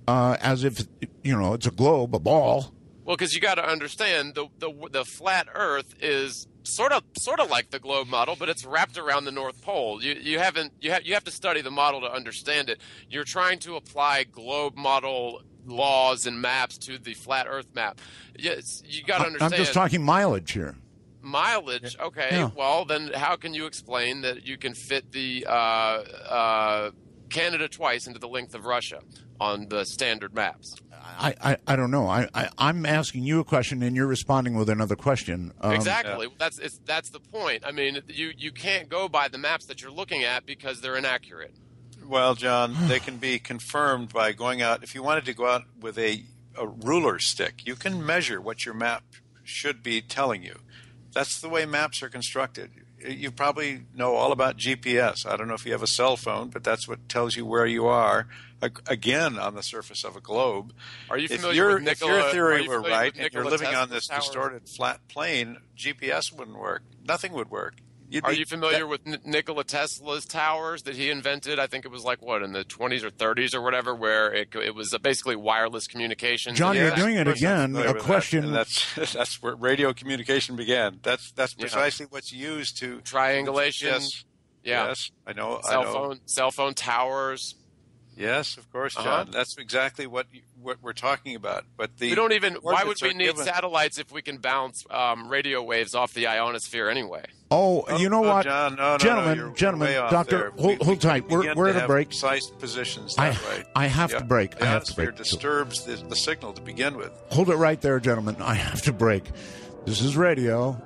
as if it's a globe, a ball. Well, because you got to understand the flat Earth is sort of like the globe model, but it's wrapped around the North Pole. You have to study the model to understand it. You're trying to apply globe model laws and maps to the flat Earth map. Yes, you got to understand. I'm just talking mileage here. Mileage, okay. Yeah. Well, then how can you explain that you can fit the Canada twice into the length of Russia on the standard maps? I don't know. I'm asking you a question, and you're responding with another question. Exactly. Yeah. That's the point. I mean, you can't go by the maps that you're looking at because they're inaccurate. Well, John, they can be confirmed by going out. If you wanted to go out with a ruler stick, you can measure what your map should be telling you. That's the way maps are constructed. you probably know all about GPS. I don't know if you have a cell phone, but that's what tells you where you are, again, on the surface of a globe. Are you familiar with Nikola? If your theory were right and you're living Tesla's on this tower? distorted flat plane, GPS wouldn't work. Nothing would work. Are you familiar with Nikola Tesla's towers that he invented? I think it was like, in the 20s or 30s or whatever, where it was basically wireless communication. John, you're doing it again. A question. That's where radio communication began. That's precisely what's used to triangulation. Yes, I know. Cell phone towers. Yes, of course, John. That's exactly what we're talking about. But we don't even. Why would we need satellites if we can bounce radio waves off the ionosphere anyway? You know what, John, gentlemen, Doctor, hold tight. We're at a break. Precise positions that way. I have to break. The ionosphere disturbs the signal to begin with. Hold it right there, gentlemen. I have to break. This is radio.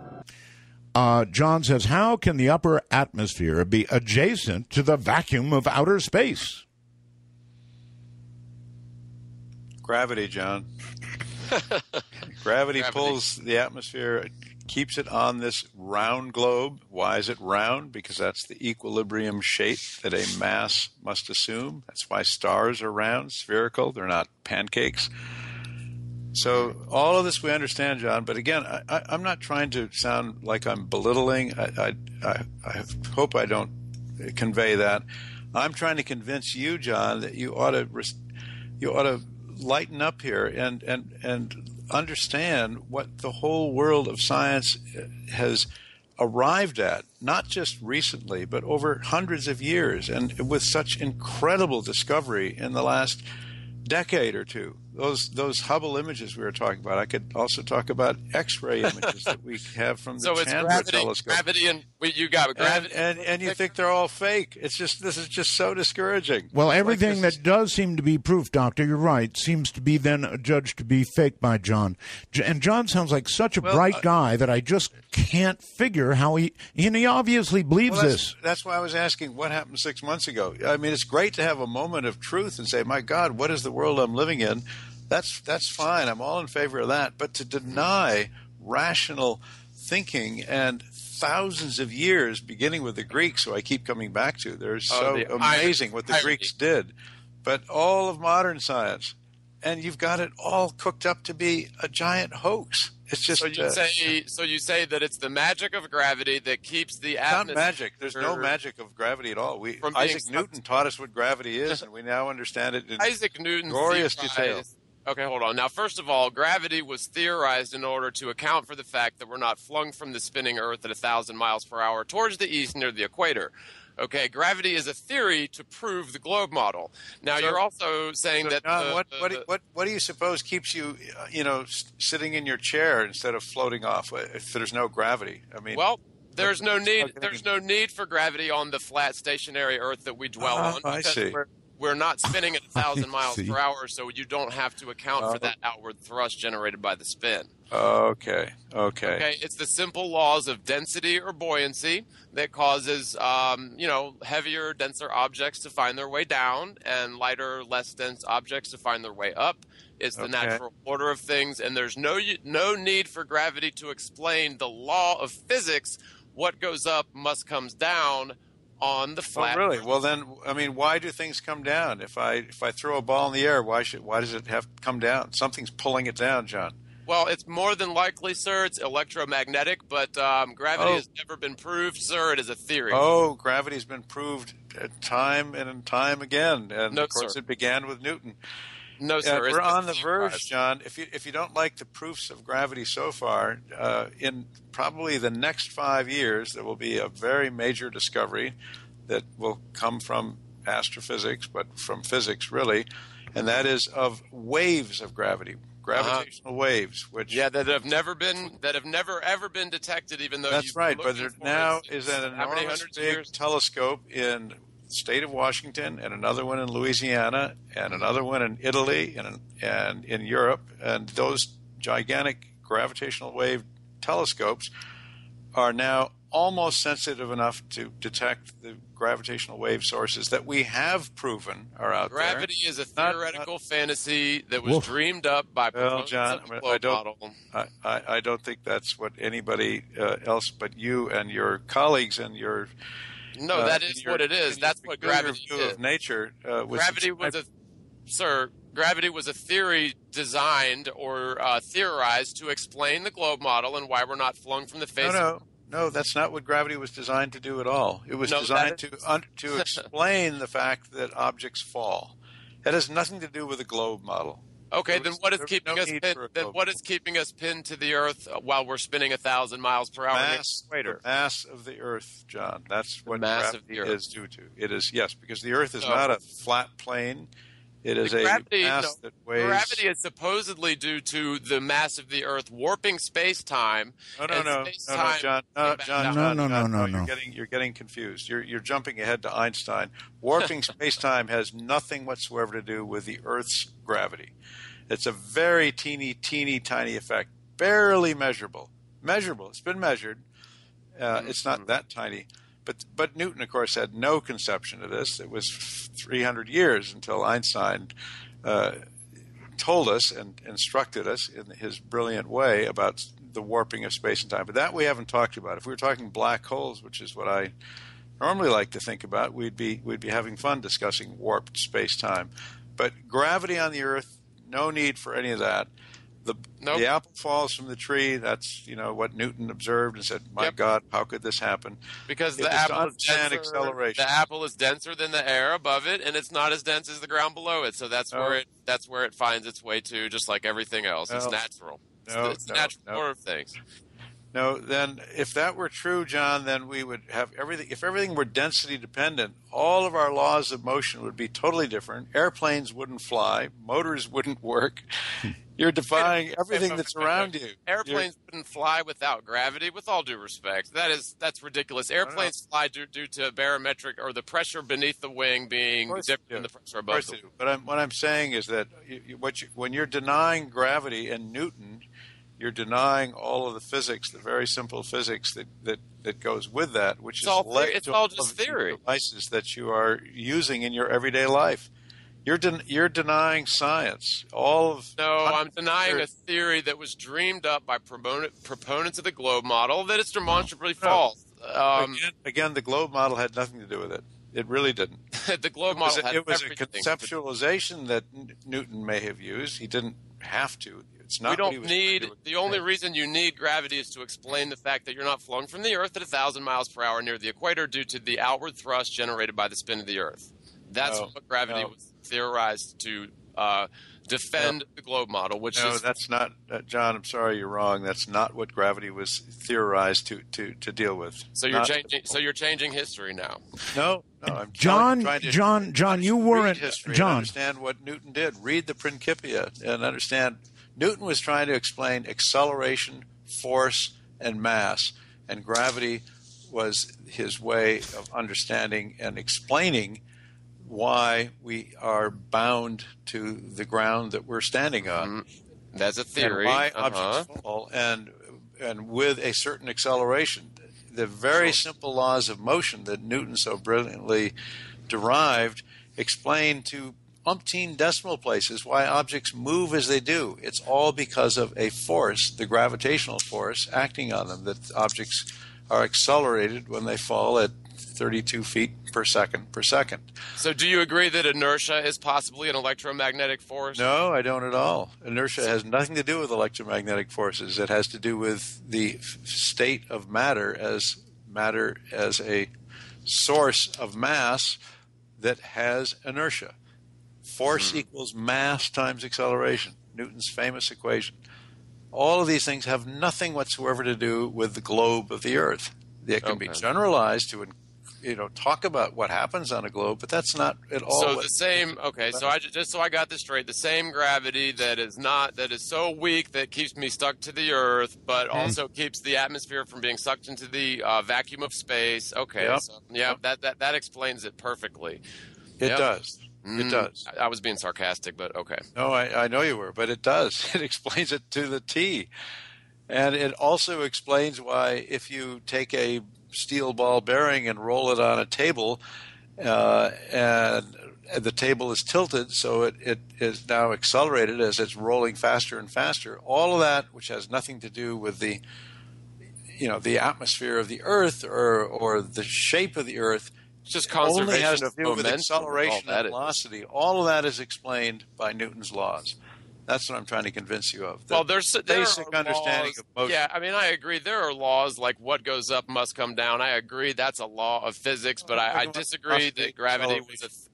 John says, how can the upper atmosphere be adjacent to the vacuum of outer space? Gravity, John. Gravity pulls the atmosphere, keeps it on this round globe. Why is it round? Because that's the equilibrium shape that a mass must assume. That's why stars are round, spherical. They're not pancakes. So all of this we understand, John. But again, I'm not trying to sound like I'm belittling. I hope I don't convey that. I'm trying to convince you, John, that you ought to lighten up here and understand what the whole world of science has arrived at, not just recently, but over hundreds of years, and with such incredible discovery in the last decade or two. Those Hubble images we were talking about. I could also talk about X-ray images that we have from the Chandra telescope. Gravity, and you got gravity, and you think they're all fake. This is just so discouraging. Well, everything that does seem to be proof, Doctor, you're right, seems to be then judged to be fake by John. And John sounds like such a bright guy that I just can't figure how he obviously believes this. That's why I was asking what happened 6 months ago. I mean, it's great to have a moment of truth and say, my God, what is the world I'm living in? That's fine. I'm all in favor of that. But to deny rational thinking and thousands of years, beginning with the Greeks, who I keep coming back to, they're so amazing what the Greeks did. But all of modern science, and you've got it all cooked up to be a giant hoax. It's just so you say that it's the magic of gravity that keeps the atmosphere. Not magic. There's no magic of gravity at all. Isaac Newton taught us what gravity is, and we now understand it in Isaac Newton glorious detail. Okay, hold on. Now, first of all, gravity was theorized in order to account for the fact that we're not flung from the spinning Earth at 1,000 miles per hour towards the east near the equator. Okay, gravity is a theory to prove the globe model. Now, you're also saying that John, what do you suppose keeps you, sitting in your chair instead of floating off if there's no gravity? I mean, well, there's no need. There's no need for gravity on the flat, stationary Earth that we dwell on. I see. We're not spinning at 1,000 miles per hour, so you don't have to account for that outward thrust generated by the spin. Okay. It's the simple laws of density or buoyancy that causes, heavier, denser objects to find their way down and lighter, less dense objects to find their way up. It's the natural order of things, and there's no need for gravity to explain the law of physics. What goes up must come down on the flat. Oh, really? Well, then, I mean, why do things come down? If I throw a ball in the air, why does it have to come down? Something's pulling it down, John. Well, it's more than likely, sir, it's electromagnetic, but gravity has never been proved, sir. It is a theory. Oh, gravity's been proved time and time again, and no, of course sir. It began with Newton. No, sir. We're on the verge, John. If you don't like the proofs of gravity so far, in probably the next 5 years, there will be a very major discovery that will come from astrophysics, but from physics really, and that is of waves of gravity, gravitational waves, which that have never ever been detected, even though that's right. But there now is an enormous big telescope in state of Washington, and another one in Louisiana, and another one in Italy, and in Europe, and those gigantic gravitational wave telescopes are now almost sensitive enough to detect the gravitational wave sources that we have proven are out there. Gravity is a theoretical fantasy that was dreamed up by proponents John, of the globe model. I don't think that's what anybody else but you and your colleagues and your No, that is what it is. That's what gravity is. Of nature. Gravity was a theory designed or theorized to explain the globe model and why we're not flung from the face. No, that's not what gravity was designed to do at all. It was designed to explain the fact that objects fall. That has nothing to do with the globe model. Okay, then what is keeping us pinned? Then what is keeping us pinned to the Earth while we're spinning 1,000 miles per hour near the equator? The mass of the Earth, John. That's what gravity is due to. It is because the Earth is not a flat plane. It is a mass that weighs. Gravity is supposedly due to the mass of the Earth warping space-time. No, John. You're getting confused. You're jumping ahead to Einstein. Warping space-time has nothing whatsoever to do with the Earth's gravity. It's a very teeny tiny effect, barely measurable. It's been measured. It's not that tiny. But Newton, of course, had no conception of this. It was 300 years until Einstein told us and instructed us in his brilliant way about the warping of space and time. But that we haven't talked about. If we were talking black holes, which is what I normally like to think about, we'd be having fun discussing warped space-time. But gravity on the Earth, no need for any of that. The apple falls from the tree. That's what Newton observed and said, "My God, how could this happen?" Because the apple is denser than the air above it, and it's not as dense as the ground below it. So that's where it finds its way to, just like everything else. It's natural. It's the natural order of things. No, then if that were true, John, then we would have everything. If everything were density dependent, all of our laws of motion would be totally different. Airplanes wouldn't fly. Motors wouldn't work. You're defying everything that's around you. Airplanes wouldn't fly without gravity, with all due respect. That's ridiculous. Airplanes fly due to barometric, or the pressure beneath the wing being different than the pressure above the wing. But what I'm saying is that when you're denying gravity and Newton, you're denying all of the physics, the very simple physics that goes with that, which is all just theory devices that you are using in your everyday life. You're denying science. I'm denying a theory that was dreamed up by proponents of the globe model that it's demonstrably false. Again, the globe model had nothing to do with it. It really didn't. The globe model had everything. It was a conceptualization that Newton may have used. He didn't have to. It's not. The only reason you need gravity is to explain the fact that you're not flung from the Earth at 1,000 miles per hour near the equator due to the outward thrust generated by the spin of the Earth. That's what gravity was theorized to defend the globe model, that's not, John, I'm sorry, you're wrong. That's not what gravity was theorized to deal with. So you're changing history now. No, I'm John, you weren't history John. Understand what Newton did. Read the Principia and understand. Newton was trying to explain acceleration, force, and mass, and gravity was his way of understanding and explaining why we are bound to the ground that we're standing on. That's a theory. And why objects fall, and with a certain acceleration. The very simple laws of motion that Newton so brilliantly derived explain to umpteen decimal places why objects move as they do. It's all because of a force, the gravitational force, acting on them, that objects are accelerated when they fall at 32 feet per second. So do you agree that inertia is possibly an electromagnetic force? No, I don't at all. Inertia has nothing to do with electromagnetic forces. It has to do with the state of matter as a source of mass that has inertia. Force equals mass times acceleration, Newton's famous equation. All of these things have nothing whatsoever to do with the globe of the Earth. They can be generalized to talk about what happens on a globe, but that's not at all. So so I got this straight. The same gravity that is so weak that keeps me stuck to the Earth, but also keeps the atmosphere from being sucked into the vacuum of space. Okay, that explains it perfectly. It does. It does. I was being sarcastic, but okay. No, I know you were, but it does. It explains it to the T. And it also explains why if you take a steel ball bearing and roll it on a table, and the table is tilted, so it is now accelerated as it's rolling faster and faster. All of that, which has nothing to do with the atmosphere of the Earth or the shape of the Earth, just only has conservation of to do with momentum. acceleration and velocity. All of that is explained by Newton's laws. That's what I'm trying to convince you of. Well, there's basic understanding of motion. Yeah, I mean, I agree. There are laws like what goes up must come down. I agree that's a law of physics, but I disagree that gravity was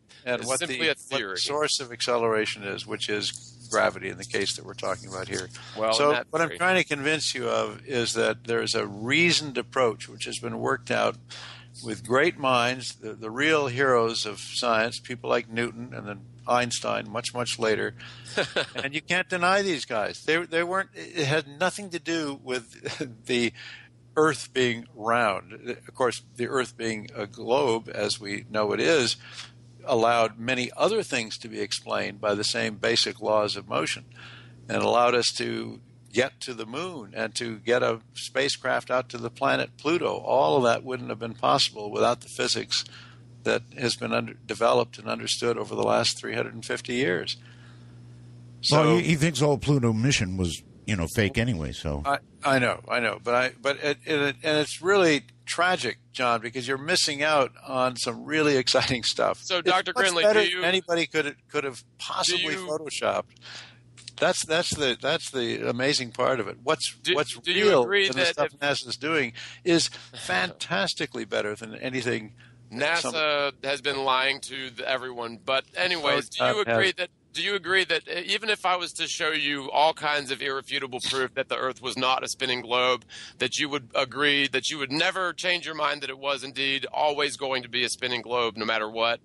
simply a theory. What the source of acceleration is, which is gravity in the case that we're talking about here. Well, so what I'm trying to convince you of is that there's a reasoned approach which has been worked out with great minds, the real heroes of science, people like Newton and then Einstein much, much later. And you can't deny these guys. They weren't. It had nothing to do with the Earth being round. Of course, the Earth being a globe, as we know it is, allowed many other things to be explained by the same basic laws of motion, and allowed us to get to the moon and to get a spacecraft out to the planet Pluto. All of that wouldn't have been possible without the physics that has been developed and understood over the last 350 years. So, well, he thinks the whole Pluto mission was, fake anyway. So I know, but it's really tragic, John, because you're missing out on some really exciting stuff. So, Dr. Grindlay, anybody could have possibly photoshopped. That's the amazing part of it. What's real and the stuff NASA is doing is fantastically better than anything. NASA has been lying to everyone. But anyways, do you agree that even if I was to show you all kinds of irrefutable proof that the Earth was not a spinning globe, that you would agree that you would never change your mind that it was indeed always going to be a spinning globe no matter what?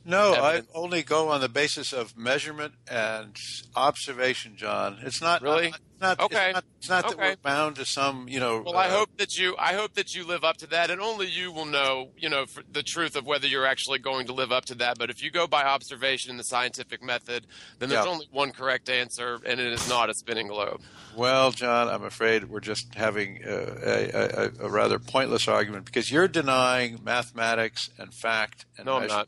No, I only go on the basis of measurement and observation, John. It's not really okay. It's not that okay. We're bound to some, Well, I hope that you live up to that, and only you will know, for the truth of whether you're actually going to live up to that. But if you go by observation and the scientific method, then there's only one correct answer, and it is not a spinning globe. Well, John, I'm afraid we're just having a rather pointless argument because you're denying mathematics and fact and No, I'm not.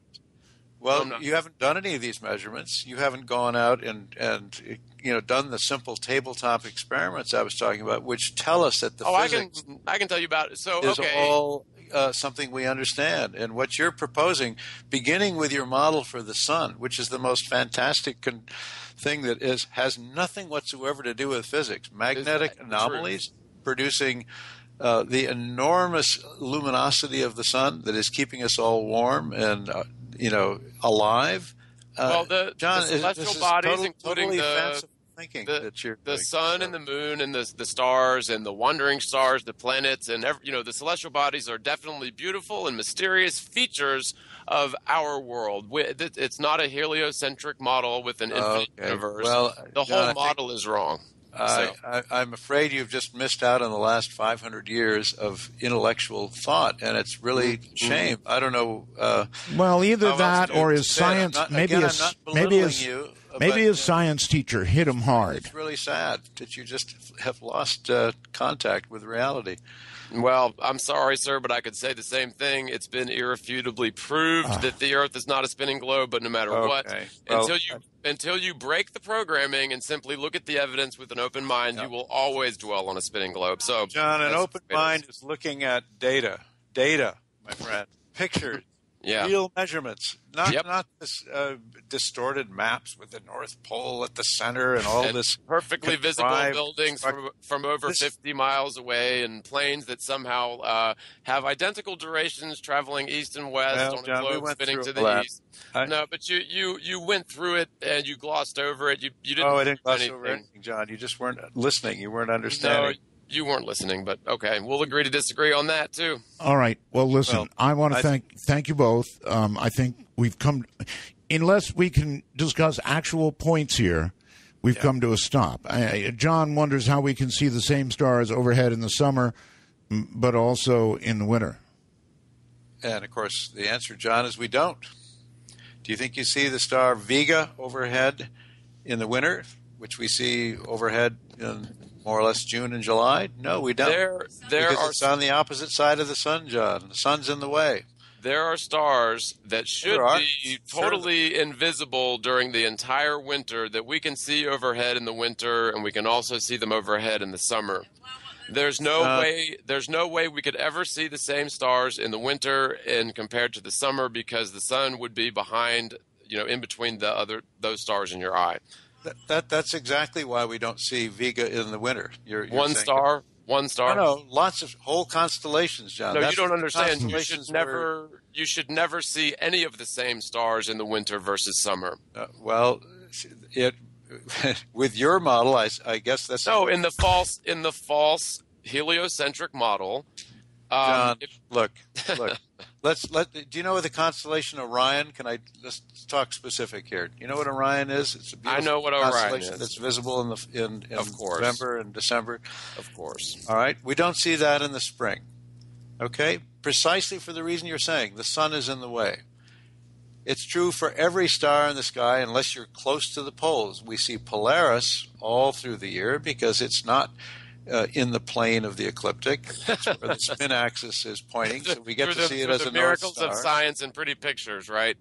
Well, you haven't done any of these measurements. You haven't gone out and done the simple tabletop experiments I was talking about, which tell us that the physics I can tell you about it. So is all something we understand. And what you're proposing, beginning with your model for the sun, which is the most fantastic thing that has nothing whatsoever to do with physics, magnetic anomalies producing the enormous luminosity of the sun that is keeping us all warm and alive. Well, the celestial bodies, including the sun and the moon and the stars and the wandering stars, the planets, and the celestial bodies are definitely beautiful and mysterious features of our world. It's not a heliocentric model with an infinite universe. Well, the whole model is wrong. I'm afraid you've just missed out on the last 500 years of intellectual thought, and it's really a shame. I don't know. Well, either that or his science. Maybe his science teacher hit him hard. It's really sad that you just have lost contact with reality. Well, I'm sorry, sir, but I could say the same thing. It's been irrefutably proved that the Earth is not a spinning globe, but no matter what, until you break the programming and simply look at the evidence with an open mind, you will always dwell on a spinning globe. So, John, an open mind is looking at data, my friend, pictures, real measurements, not this distorted maps with the North Pole at the center and all this perfectly visible buildings from over 50 miles away and planes that somehow have identical durations traveling east and west on a globe spinning to the east. No, but you went through it and you glossed over it. You didn't. Oh, I didn't gloss over anything, John. You just weren't listening. You weren't understanding. No, you weren't listening, but okay, we'll agree to disagree on that too. All right. Well, listen, I want to thank you both. I think we've come, unless we can discuss actual points here, we've come to a stop. John wonders how we can see the same stars overhead in the summer, but also in the winter. And of course, the answer, John, is we don't. Do you think you see the star Vega overhead in the winter, which we see overhead in more or less June and July? No, we don't. There Because are it's on the opposite side of the sun, John. The sun's in the way. there are stars that should There are. be totally invisible during the entire winter that we can see overhead in the winter, and we can also see them overhead in the summer. There's no way we could ever see the same stars in the winter and compared to the summer, because the sun would be behind, in between those stars in your eye. That's exactly why we don't see Vega in the winter. You're One saying star. No, lots of whole constellations, John. No, That's you don't what understand. constellations You should never see any of the same stars in the winter versus summer. With your model, I guess that's in the false heliocentric model. John, look. Do you know the constellation Orion? Let's talk specific here. You know what Orion is? It's a beautiful I know what Orion constellation is. that's visible in Of course. November and December. Of course. All right, we don't see that in the spring. Okay, precisely for the reason you're saying, the sun is in the way. It's true for every star in the sky, unless you're close to the poles. We see Polaris all through the year because it's not in the plane of the ecliptic. That's where the spin axis is pointing, so we get to see it as a North miracles Star. of science and pretty pictures, right?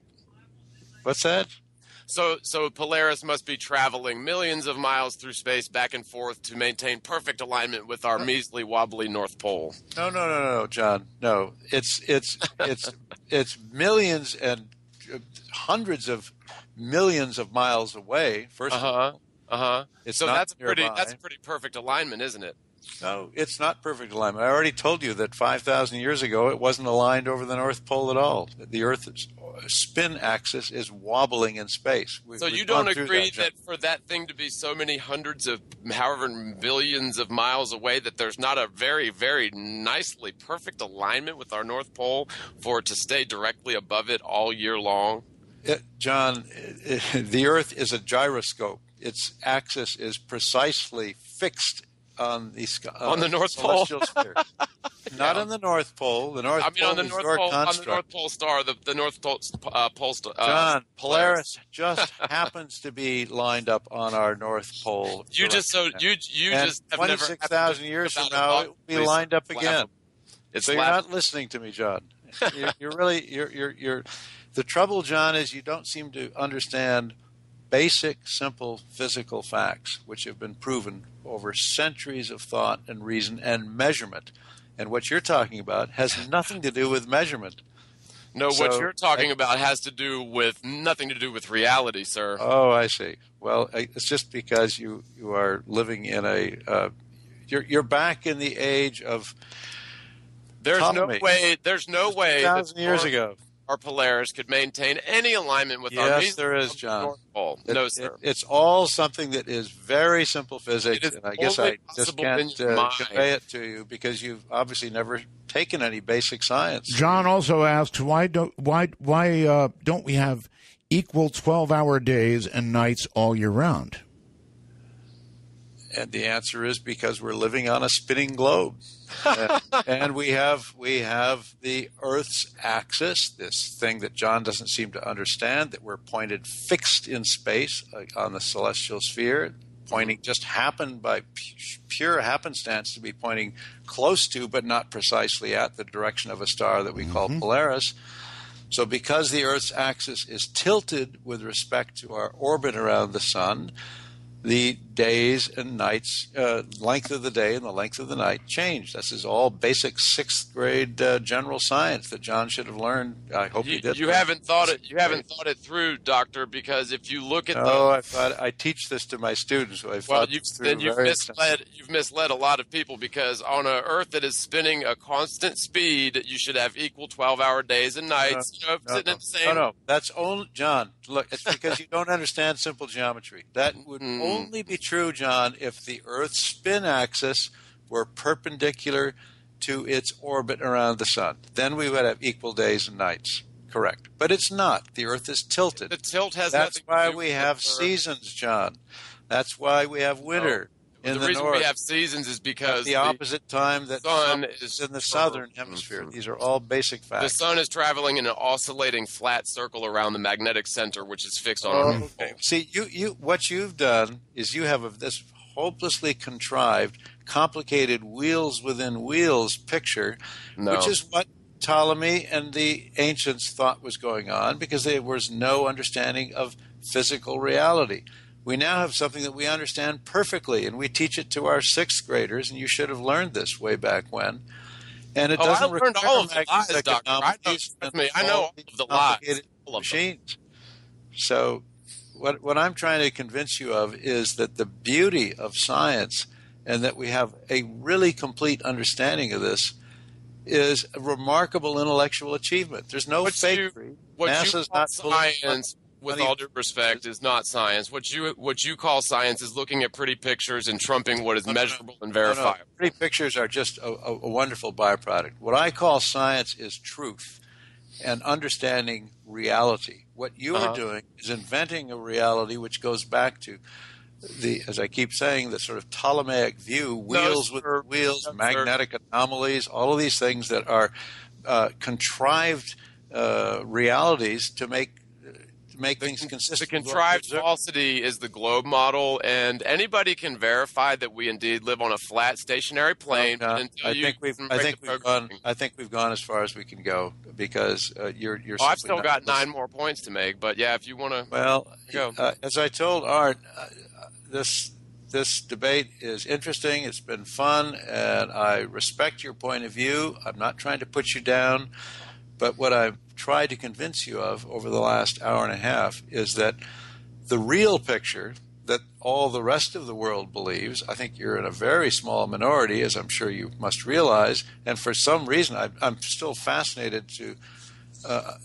What's that? So Polaris must be traveling millions of miles through space back and forth to maintain perfect alignment with our measly, wobbly North Pole. No, John. No, it's millions and hundreds of millions of miles away. First of all. So that's a pretty perfect alignment, isn't it? No, it's not perfect alignment. I already told you that 5,000 years ago it wasn't aligned over the North Pole at all. The Earth's spin axis is wobbling in space. So you don't agree that for that thing to be so many hundreds of, however billions of miles away, that there's not a very, very nicely perfect alignment with our North Pole for it to stay directly above it all year long? John, the Earth is a gyroscope. Its axis is precisely fixed on the North Pole, sphere. Not on the North Pole. The North Pole on the is North your Pole, construct. on the North Pole star, the North Pole star. John, Polaris just happens to be lined up on our North Pole. You just have never 26,000 years from now, it will be lined up again. So you're not listening to me, John. You're the trouble, John, is you don't seem to understand basic, simple physical facts, which have been proven over centuries of thought and reason and measurement. And what you're talking about has nothing to do with measurement. No, what you're talking about has nothing to do with reality, sir. Oh, I see. Well, it's just because you are living in you're back in the age of Ptolemy. There's no way 1,000 years ago. Our Polaris could maintain any alignment with our Yes, there is, John. North Pole. No, sir. It's all something that is very simple physics, and I guess I just can't convey it to you because you've obviously never taken any basic science. John also asked, why don't we have equal 12-hour days and nights all year round? And the answer is because we're living on a spinning globe. And we have the Earth's axis, this thing that John doesn't seem to understand, that we're pointed fixed in space on the celestial sphere, pointing just happened by pure happenstance to be pointing close to, but not precisely at, the direction of a star that we call Polaris. So because the Earth's axis is tilted with respect to our orbit around the sun, the days and nights, length of the day and the length of the night change. This is all basic sixth grade general science that John should have learned. I hope he did. You haven't thought it. You haven't thought it through, Doctor. Because if you look at I teach this to my students. So you've misled a lot of people, because on an Earth that is spinning a constant speed, you should have equal 12-hour days and nights. No. That's only John. Look, it's because you don't understand simple geometry. That would only be true, John, if the Earth's spin axis were perpendicular to its orbit around the sun. Then we would have equal days and nights. Correct. But it's not. The Earth is tilted. The tilt has That's nothing why to do we with have seasons, John. That's why we have winter in the reason north. we have seasons is because at the opposite time that the sun is in the southern hemisphere. These are all basic facts. The sun is traveling in an oscillating flat circle around the magnetic center, which is fixed on our North Pole. See, you what you've done is you have this hopelessly contrived, complicated wheels within wheels picture, No. which is what Ptolemy and the ancients thought was going on, because there was no understanding of physical reality. We now have something that we understand perfectly, and we teach it to our sixth graders, and you should have learned this way back when. And it doesn't I learned require all of the lies, magnetic Doctor. anomalies and I know all these of the lies. complicated All of them. machines. So what I'm trying to convince you of is that the beauty of science, and that we have a really complete understanding of this, is a remarkable intellectual achievement. There's no fakery. What NASA's you call not science, with all due respect, is not science. What you call science is looking at pretty pictures and trumping what is measurable and verifiable. No. Pretty pictures are just a wonderful byproduct. What I call science is truth and understanding reality. What you are doing is inventing a reality which goes back to the, as I keep saying, the sort of Ptolemaic view, wheels with wheels, magnetic anomalies, all of these things that are contrived realities to make things consistent. The contrived falsity is the globe model, and anybody can verify that we indeed live on a flat, stationary plane. I think we've gone as far as we can go, because you're. I've still got 9 more points to make, but yeah, if you want to. Well, go. As I told Art, this debate is interesting. It's been fun, and I respect your point of view. I'm not trying to put you down, but what I've tried to convince you of over the last hour and a half is that the real picture that all the rest of the world believes, I think you're in a very small minority, as I'm sure you must realize, and for some reason I'm still fascinated to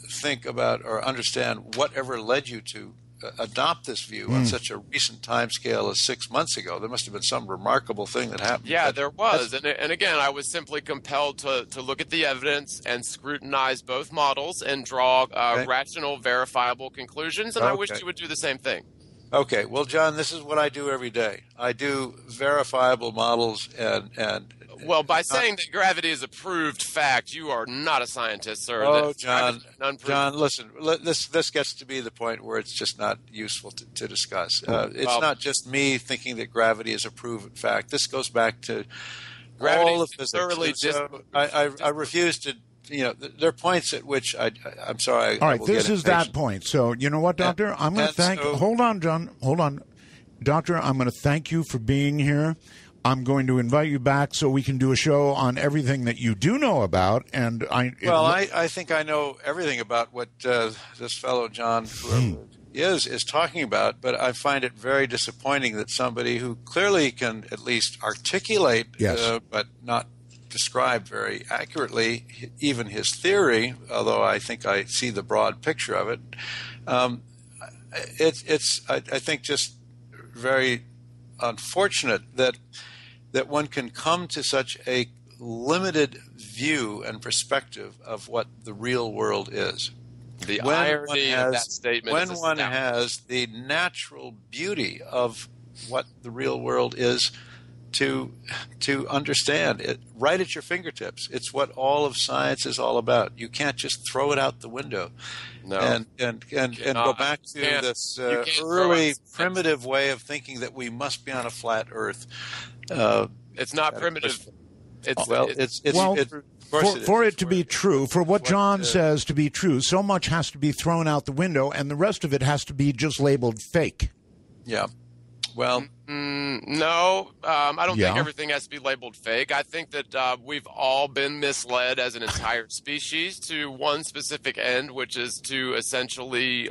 think about or understand whatever led you to adopt this view on such a recent time scale as 6 months ago. There must have been some remarkable thing that happened. Yeah, there was. And again, I was simply compelled to look at the evidence and scrutinize both models and draw rational, verifiable conclusions, and I wish you would do the same thing. Okay. Well, John, this is what I do every day. I do verifiable models and well, by saying that gravity is a proved fact, you are not a scientist, sir. Oh, John, listen, this gets to be the point where it's just not useful to discuss. It's not just me thinking that gravity is a proven fact. This goes back to all of physics. I refuse to. There are points at which I'm sorry. All right, this is that point. So you know what, Doctor? I'm going to thank. Hold on, John. Hold on, Doctor. I'm going to thank you for being here. I'm going to invite you back so we can do a show on everything that you do know about. And I think I know everything about what this fellow John is talking about. But I find it very disappointing that somebody who clearly can at least articulate, but not describe very accurately, even his theory. Although I think I see the broad picture of it. I think just very unfortunate that one can come to such a limited view and perspective of what the real world is. The irony of that statement when one has the natural beauty of what the real world is to understand it right at your fingertips. It's what all of science is all about. You can't just throw it out the window. No. And go back to this early primitive way of thinking that we must be on a flat Earth. It's not primitive. For it to be true, for what John says to be true, so much has to be thrown out the window, and the rest of it has to be just labeled fake. Yeah. Well, no, I don't think everything has to be labeled fake. I think that we've all been misled as an entire species to one specific end, which is to essentially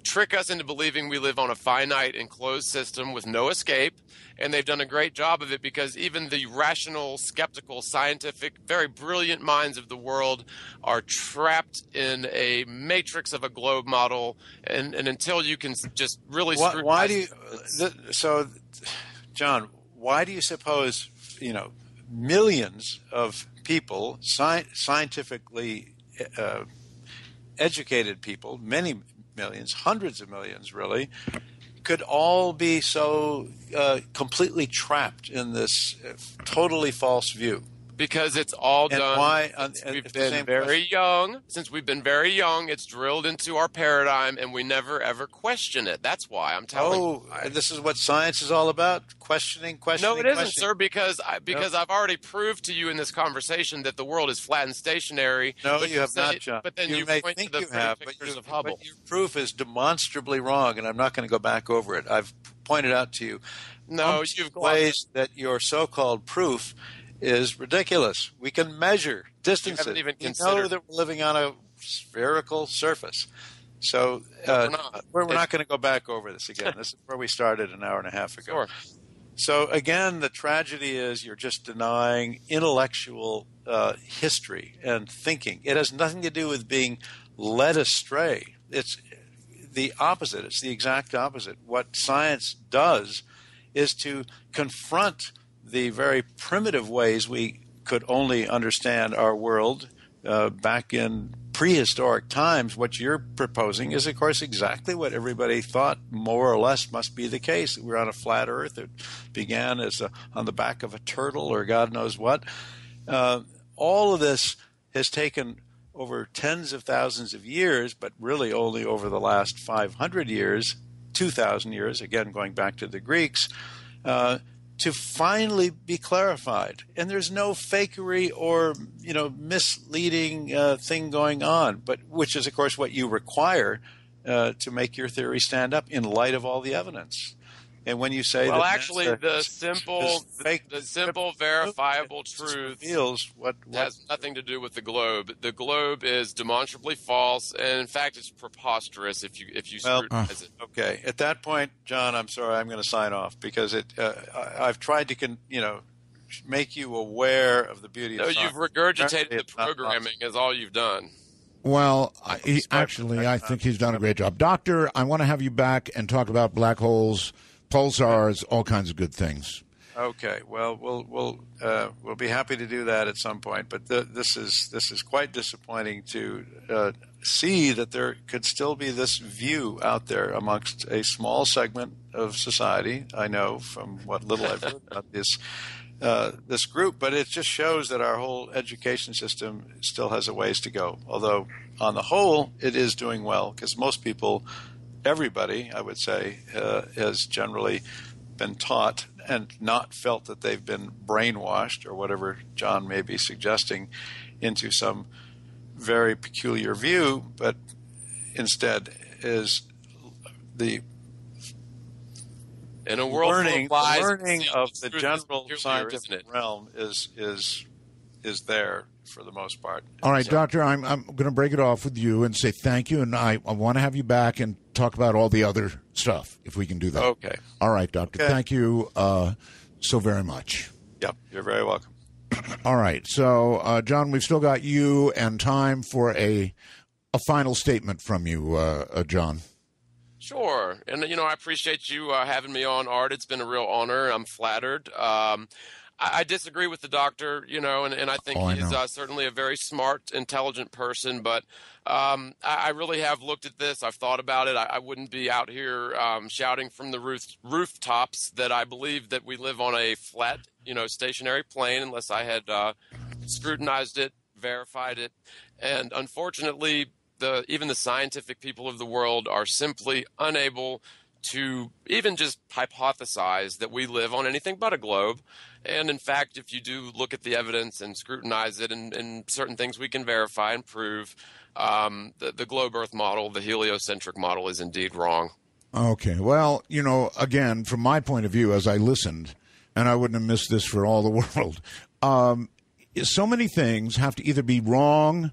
trick us into believing we live on a finite enclosed system with no escape. And they've done a great job of it, because even the rational, skeptical, scientific, very brilliant minds of the world are trapped in a matrix of a globe model. And until you can just really scrutinize so, John, why do you suppose millions of people, scientifically educated people, many millions, hundreds of millions, really, could all be so completely trapped in this totally false view? Because it's all And done. why? Since we've been very young, it's drilled into our paradigm, and we never ever question it. That's why I'm telling you. Oh, this is what science is all about: questioning. No, it isn't, sir. Because I've already proved to you in this conversation that the world is flat and stationary. No, you have not, John. But then you may point think to the you have, pictures of Hubble. but your proof is demonstrably wrong, and I'm not going to go back over it. I've pointed out to you you've ways that your so-called proof is ridiculous. We can measure distances. You haven't even we considered. know that we're living on a spherical surface. So we're not going to go back over this again. This is where we started an hour and a half ago. Sure. So again, the tragedy is you're just denying intellectual history and thinking. It has nothing to do with being led astray. It's the opposite. It's the exact opposite. What science does is to confront the very primitive ways we could only understand our world back in prehistoric times. What you're proposing is, of course, exactly what everybody thought more or less must be the case. We're on a flat Earth. It began as on the back of a turtle or God knows what. All of this has taken over tens of thousands of years, but really only over the last 500 years, 2,000 years, again going back to the Greeks, to finally be clarified. And there's no fakery or misleading thing going on, but which is, of course, what you require to make your theory stand up in light of all the evidence. And when you say the simple, verifiable truth reveals what has nothing to do with the globe. The globe is demonstrably false, and in fact, it's preposterous if you scrutinize it. Okay, at that point, John, I'm sorry, I'm going to sign off because I've tried to make you aware of the beauty of science. You've regurgitated the programming is all you've done. Well, I think he's done a great job. Doctor, I want to have you back and talk about black holes, pulsars, all kinds of good things. Okay, well, we'll be happy to do that at some point. But this is quite disappointing to see that there could still be this view out there amongst a small segment of society. I know from what little I've heard about this group, but it just shows that our whole education system still has a ways to go. Although on the whole, it is doing well because most people. Everybody, I would say, has generally been taught and not felt that they've been brainwashed or whatever John may be suggesting into some very peculiar view, but instead is the in a world learning of the truth general is scientific realm is there for the most part. All right, Doctor, I'm going to break it off with you and say thank you, and I want to have you back and talk about all the other stuff, if we can do that. Okay. All right, Doctor. Okay. Thank you so very much. Yep, you're very welcome. All right, so, John, we've still got you and time for a final statement from you, John. Sure. And, I appreciate you having me on, Art. It's been a real honor. I'm flattered. I disagree with the doctor, and I think he's certainly a very smart, intelligent person. But I really have looked at this. I've thought about it. I wouldn't be out here shouting from the rooftops that I believe that we live on a flat, stationary plane unless I had scrutinized it, verified it. And unfortunately, even the scientific people of the world are simply unable to even just hypothesize that we live on anything but a globe. And in fact, if you do look at the evidence and scrutinize it and certain things we can verify and prove, the globe Earth model, the heliocentric model, is indeed wrong. Okay. Well, again, from my point of view, as I listened, and I wouldn't have missed this for all the world, so many things have to either be wrong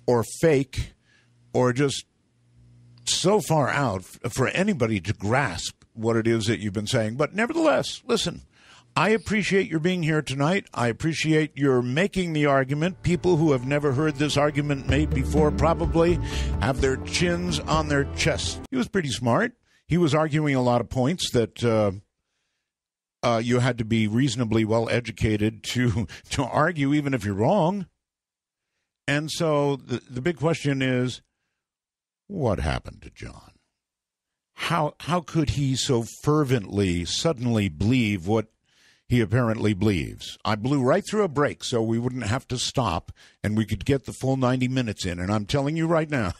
or fake or just so far out for anybody to grasp what it is that you've been saying. But nevertheless, listen, I appreciate your being here tonight. I appreciate your making the argument. People who have never heard this argument made before probably have their chins on their chests. He was pretty smart. He was arguing a lot of points that you had to be reasonably well educated to argue, even if you're wrong. And so the big question is, what happened to John? How could he so fervently suddenly believe what he apparently believes. I blew right through a break so we wouldn't have to stop and we could get the full 90 minutes in. And I'm telling you right now,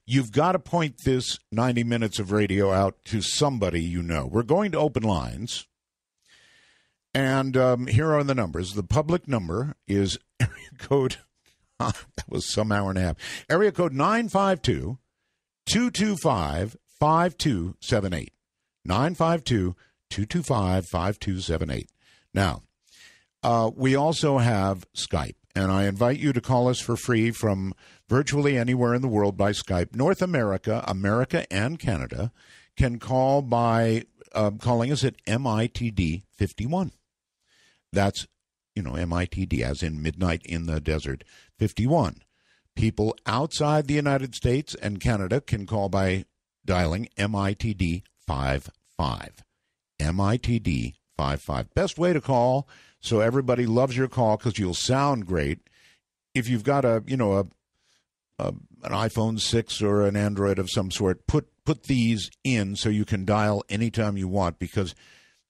you've got to point this 90 minutes of radio out to somebody you know. We're going to open lines. And here are the numbers. The public number is area code, that was some hour and a half, area code 952-225-5278. 952-225-5278. Now, we also have Skype, and I invite you to call us for free from virtually anywhere in the world by Skype. North America, America, and Canada can call by calling us at MITD 51. That's, MITD, as in midnight in the desert, 51. People outside the United States and Canada can call by dialing MITD 55. MITD 55. Best way to call, so everybody loves your call because you'll sound great. If you've got an iPhone 6 or an Android of some sort, put these in so you can dial anytime you want, because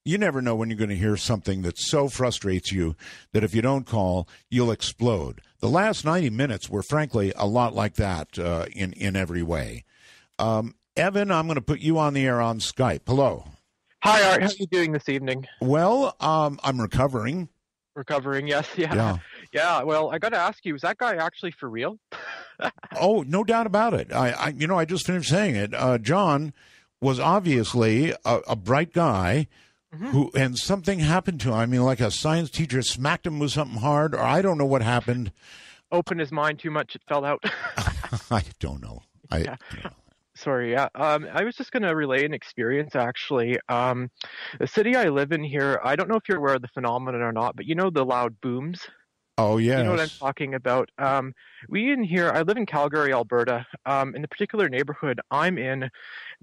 you never know when you're going to hear something that so frustrates you that if you don't call, you'll explode. The last 90 minutes were, frankly, a lot like that in every way. Evan, I'm going to put you on the air on Skype. Hello. Hi, Art. How are you doing this evening? Well, I'm recovering. Recovering, yes. Yeah. Well, I got to ask you, is that guy actually for real? Oh, no doubt about it. I just finished saying it. John was obviously a bright guy. Mm-hmm. And something happened to him. I mean, like a science teacher smacked him with something hard, or I don't know what happened. Opened his mind too much, it fell out. I don't know. Sorry, yeah. I was just going to relay an experience, actually. The city I live in here, I don't know if you're aware of the phenomenon or not, but you know the loud booms? Oh, yes. You know what I'm talking about? We in here, I live in Calgary, Alberta. In the particular neighborhood I'm in,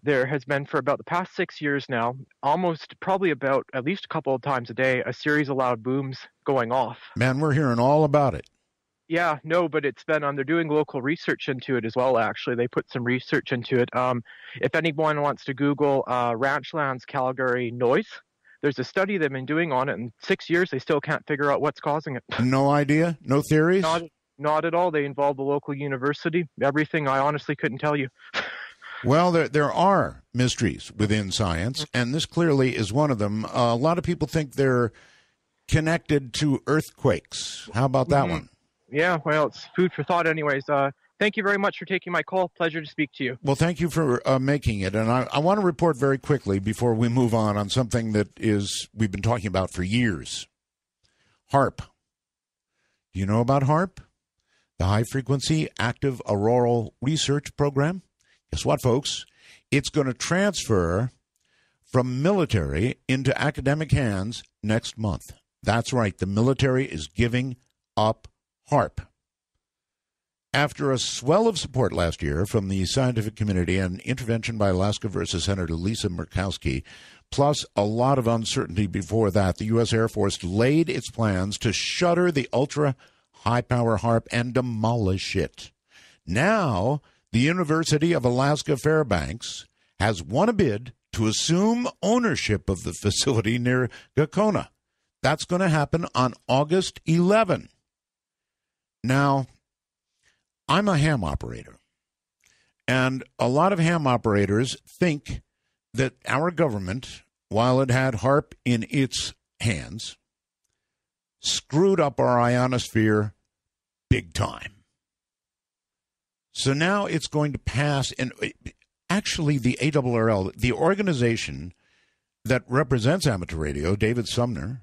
there has been for about the past 6 years now, almost probably about at least a couple of times a day, a series of loud booms going off. Man, we're hearing all about it. Yeah, no, but it's been, they're doing local research into it as well, actually. They put some research into it. If anyone wants to Google Ranchlands Calgary noise, there's a study they've been doing on it. In 6 years, they still can't figure out what's causing it. No idea? No theories? Not at all. They involve the local university. Everything I honestly couldn't tell you. Well, there are mysteries within science, and this clearly is one of them. A lot of people think they're connected to earthquakes. How about that one? Yeah, well, it's food for thought anyways. Thank you very much for taking my call. Pleasure to speak to you. Well, thank you for making it. And I want to report very quickly before we move on something that we've been talking about for years. HAARP. Do you know about HAARP? The High Frequency Active Auroral Research Program? Guess what, folks? It's going to transfer from military into academic hands next month. That's right. The military is giving up HAARP. After a swell of support last year from the scientific community and intervention by Alaska versus Senator Lisa Murkowski, plus a lot of uncertainty before that, the U.S. Air Force laid its plans to shutter the ultra-high-power HAARP and demolish it. Now, the University of Alaska Fairbanks has won a bid to assume ownership of the facility near Gakona. That's going to happen on August 11. Now, I'm a ham operator, and a lot of ham operators think that our government, while it had HAARP in its hands, screwed up our ionosphere big time. So now it's going to pass, and actually the ARRL, the organization that represents amateur radio, David Sumner,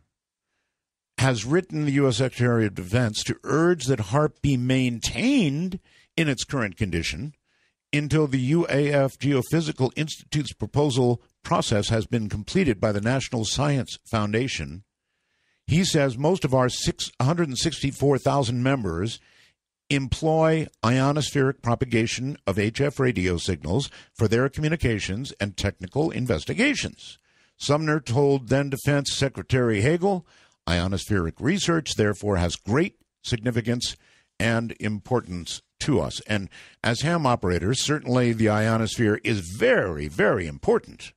has written the U.S. Secretary of Defense to urge that HAARP be maintained in its current condition until the UAF Geophysical Institute's proposal process has been completed by the National Science Foundation. He says most of our 164,000 members employ ionospheric propagation of HF radio signals for their communications and technical investigations. Sumner told then Defense Secretary Hagel, ionospheric research, therefore, has great significance and importance to us. And as ham operators, certainly the ionosphere is very, very important.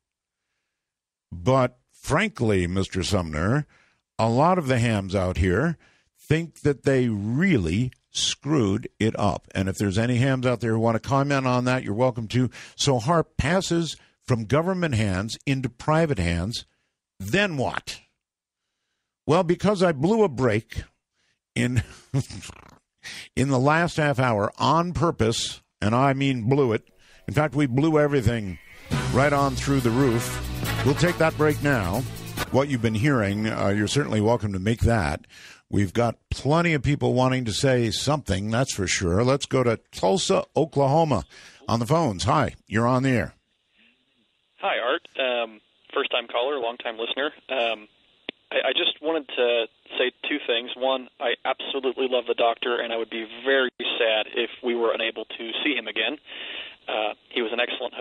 But frankly, Mr. Sumner, a lot of the hams out here think that they really screwed it up. And if there's any hams out there who want to comment on that, you're welcome to. So HAARP passes from government hands into private hands. Then what? Well, because I blew a break in the last half hour on purpose, and I mean blew it. In fact, we blew everything right on through the roof. We'll take that break now. What you've been hearing, you're certainly welcome to make that. We've got plenty of people wanting to say something, that's for sure. Let's go to Tulsa, Oklahoma on the phones. Hi, you're on the air. Hi, Art. First-time caller, long-time listener. I just wanted to say two things. One, I absolutely love the doctor, and I would be very sad if we were unable to see him again. He was an excellent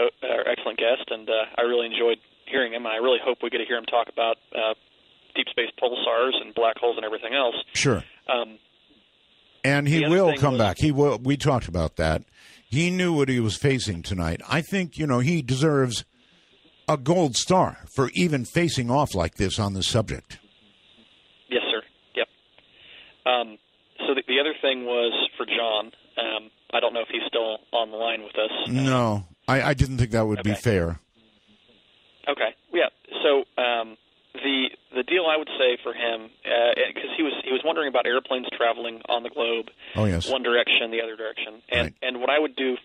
guest, and I really enjoyed hearing him. I really hope we get to hear him talk about deep space pulsars and black holes and everything else. Sure. And he will come back. He will. We talked about that. He knew what he was facing tonight. I think, he deserves a gold star for even facing off like this on this subject. Yes, sir. Yep. So the other thing was for John. I don't know if he's still on the line with us. No, I didn't think that would be fair. Okay. Yeah. So the deal I would say for him, because he was wondering about airplanes traveling on the globe. Oh, yes. One direction, the other direction, and right. And what I would do,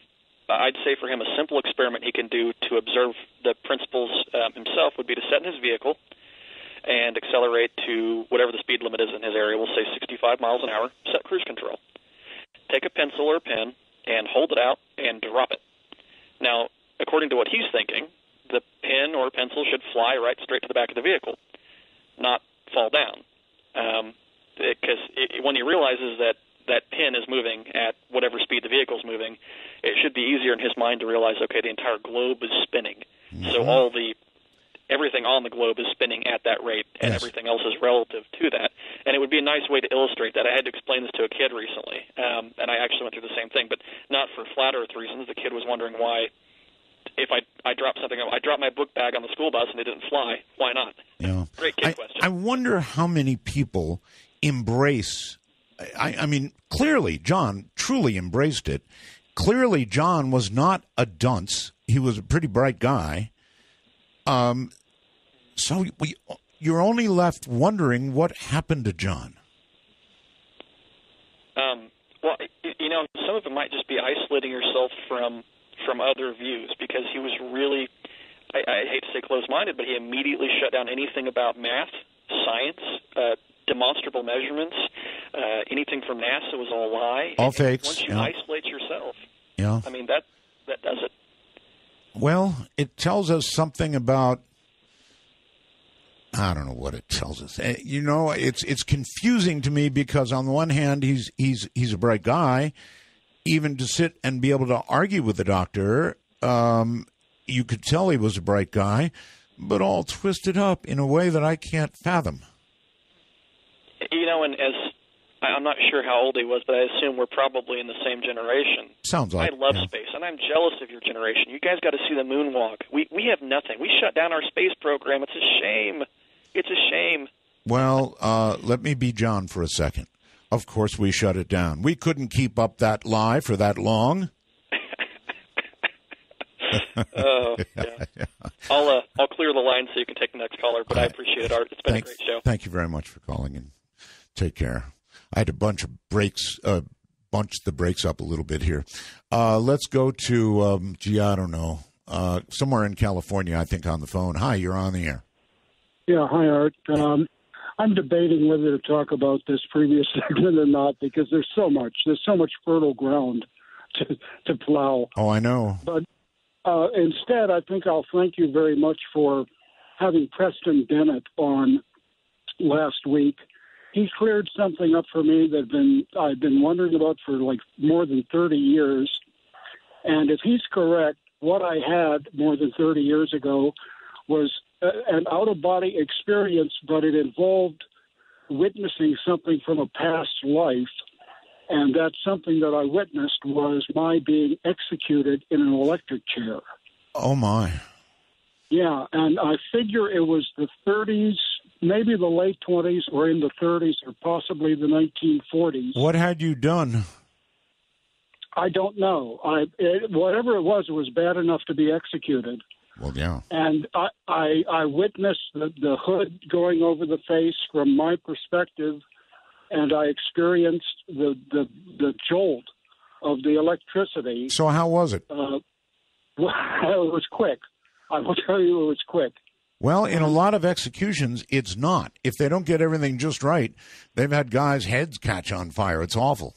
I'd say for him a simple experiment he can do to observe the principles himself would be to set in his vehicle and accelerate to whatever the speed limit is in his area. We'll say 65 miles an hour. Set cruise control. Take a pencil or a pen and hold it out and drop it. Now, according to what he's thinking, the pen or pencil should fly right straight to the back of the vehicle, not fall down. Because when he realizes that pen is moving at whatever speed the vehicle is moving, it should be easier in his mind to realize, okay, the entire globe is spinning. Mm-hmm. So everything on the globe is spinning at that rate, and yes. everything else is relative to that. And it would be a nice way to illustrate that. I had to explain this to a kid recently, and I actually went through the same thing, but not for flat Earth reasons. The kid was wondering why, if I dropped something, I dropped my book bag on the school bus and it didn't fly. Why not? Yeah. Great kid question. I wonder how many people embrace. I mean, clearly John truly embraced it. Clearly John was not a dunce. He was a pretty bright guy. So you're only left wondering what happened to John. Well, some of it might just be isolating yourself from other views, because he was really, I hate to say closed-minded, but he immediately shut down anything about math, science, demonstrable measurements, anything from NASA was all a lie. All fakes. Once you isolate yourself, I mean, that does it. Well, it tells us something about, I don't know what it tells us. It's confusing to me, because on the one hand, he's a bright guy. Even to sit and be able to argue with the doctor, you could tell he was a bright guy, but all twisted up in a way that I can't fathom. And I'm not sure how old he was, but I assume we're probably in the same generation. Sounds like. I love space, and I'm jealous of your generation. You guys got to see the moonwalk. We have nothing. We shut down our space program. It's a shame. It's a shame. Well, let me be John for a second. Of course we shut it down. We couldn't keep up that lie for that long. Oh, yeah. I'll clear the line so you can take the next caller, but I appreciate it, Art. It's been a great show. Thank you very much for calling, and take care. I had to bunch the brakes up a little bit here. Let's go to, I don't know, somewhere in California, I think, on the phone. Hi, you're on the air. Yeah, hi, Art. I'm debating whether to talk about this previous segment or not, because there's so much fertile ground to plow. Oh, I know. But instead, I think I'll thank you very much for having Preston Bennett on last week. He cleared something up for me that I've been wondering about for like more than 30 years. And if he's correct, what I had more than 30 years ago was an out-of-body experience, but it involved witnessing something from a past life, and that something that I witnessed was my being executed in an electric chair. Oh, my. Yeah, and I figure it was the 30s, maybe the late 20s, or in the 30s, or possibly the 1940s. What had you done? I don't know. Whatever it was bad enough to be executed. Well, yeah. And I witnessed the hood going over the face from my perspective, and I experienced the jolt of the electricity. So how was it? Well, it was quick. I will tell you it was quick. Well, in a lot of executions, it's not. If they don't get everything just right, they've had guys' heads catch on fire. It's awful.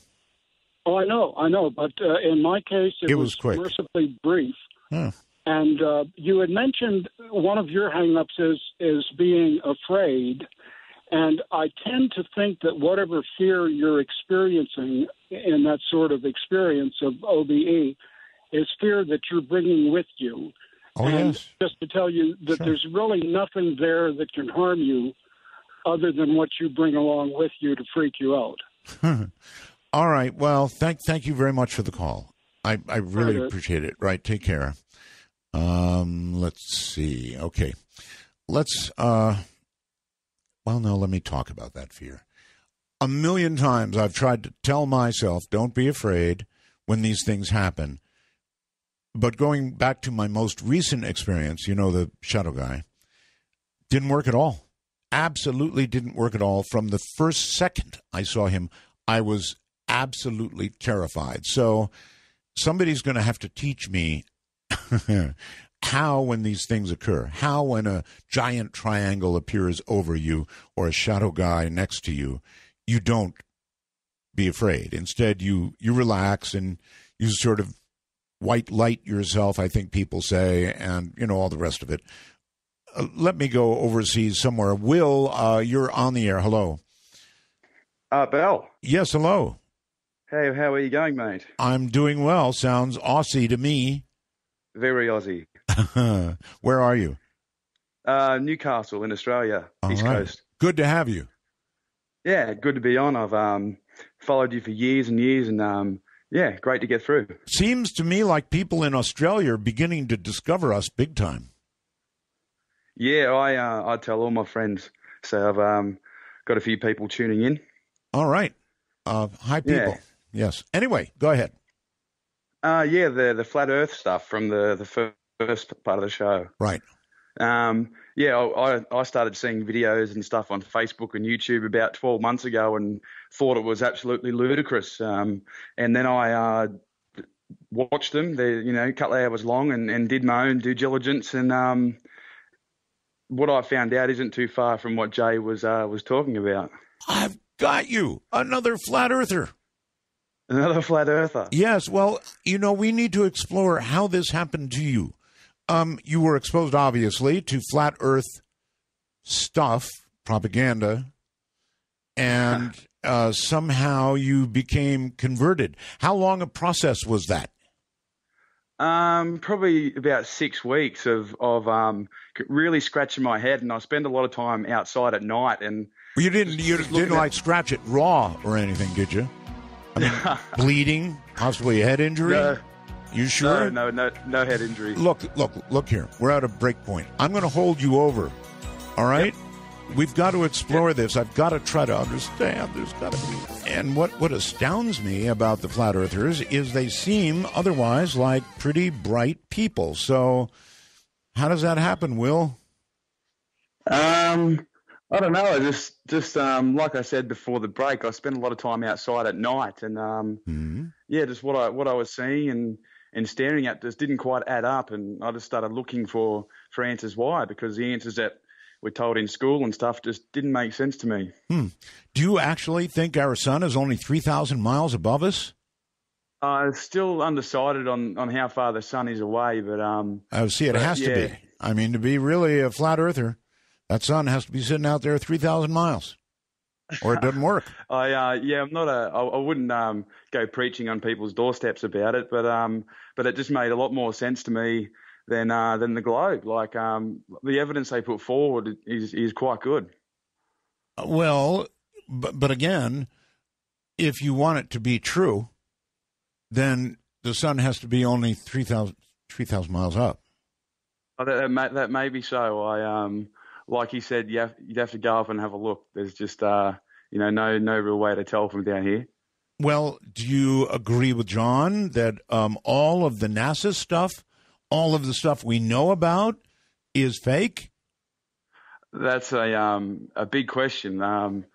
Oh, I know. But in my case, it was quick. Mercifully brief. Huh. And you had mentioned one of your hang-ups is being afraid. And I tend to think that whatever fear you're experiencing in that sort of experience of OBE is fear that you're bringing with you. Oh, and yes. just to tell you that There's really nothing there that can harm you other than what you bring along with you to freak you out. All right. Well, thank you very much for the call. I really appreciate it. Right. Take care. Let's see. Okay. Let's, well, no, let me talk about that fear. 1,000,000 times I've tried to tell myself, don't be afraid when these things happen. But going back to my most recent experience, the shadow guy, didn't work at all. Absolutely didn't work at all. From the first second I saw him, I was absolutely terrified. So somebody's going to have to teach me how, when these things occur, how when a giant triangle appears over you or a shadow guy next to you, you don't be afraid. Instead, you relax and you sort of white light yourself, I think people say, and, all the rest of it. Let me go overseas somewhere. Will, you're on the air. Hello. Bell. Yes, hello. Hey, how are you going, mate? I'm doing well. Sounds Aussie to me. Very Aussie. Where are you? Newcastle in Australia, East Coast. Good to have you. Yeah, good to be on. I've followed you for years and years, and yeah, great to get through. Seems to me like people in Australia are beginning to discover us big time. Yeah, I tell all my friends. So I've got a few people tuning in. All right. Hi, people. Yeah. Yes. Anyway, go ahead. Yeah, the flat Earth stuff from the first part of the show. Right. Yeah, I started seeing videos and stuff on Facebook and YouTube about 12 months ago and thought it was absolutely ludicrous. And then I watched them. They're, a couple of hours long and did my own due diligence. And what I found out isn't too far from what Jay was talking about. I've got you. Another flat earther. Another flat earther. Yes. Well, we need to explore how this happened to you. You were exposed, obviously, to flat earth stuff, propaganda, and somehow you became converted. How long a process was that? Probably about 6 weeks of really scratching my head, and I spend a lot of time outside at night. And you didn't like scratch it raw or anything, did you? I mean, bleeding, possibly a head injury. No. You sure? No head injury. Look here. We're at a break point. I'm going to hold you over. All right? Yep. We've got to explore this. I've got to try to understand. There's got to be. And what astounds me about the flat earthers is they seem otherwise like pretty bright people. So how does that happen, Will? I don't know. I just like I said before the break, I spent a lot of time outside at night, and just what I was seeing and staring at just didn't quite add up, and I just started looking for answers why, because the answers that we're told in school and stuff just didn't make sense to me. Do you actually think our sun is only 3,000 miles above us? I'm still undecided on how far the sun is away, but it has to be. I mean, to be really a flat earther, that sun has to be sitting out there 3,000 miles, or it doesn't work. I'm not I wouldn't go preaching on people's doorsteps about it, but it just made a lot more sense to me than the globe. Like the evidence they put forward is quite good. Well, but again, if you want it to be true, then the sun has to be only 3,000 miles up. That may be so. Like you said, you'd have to go up and have a look. There's just no real way to tell from down here. Well, do you agree with John that all of the NASA stuff, all of the stuff we know about, is fake? That's a big question.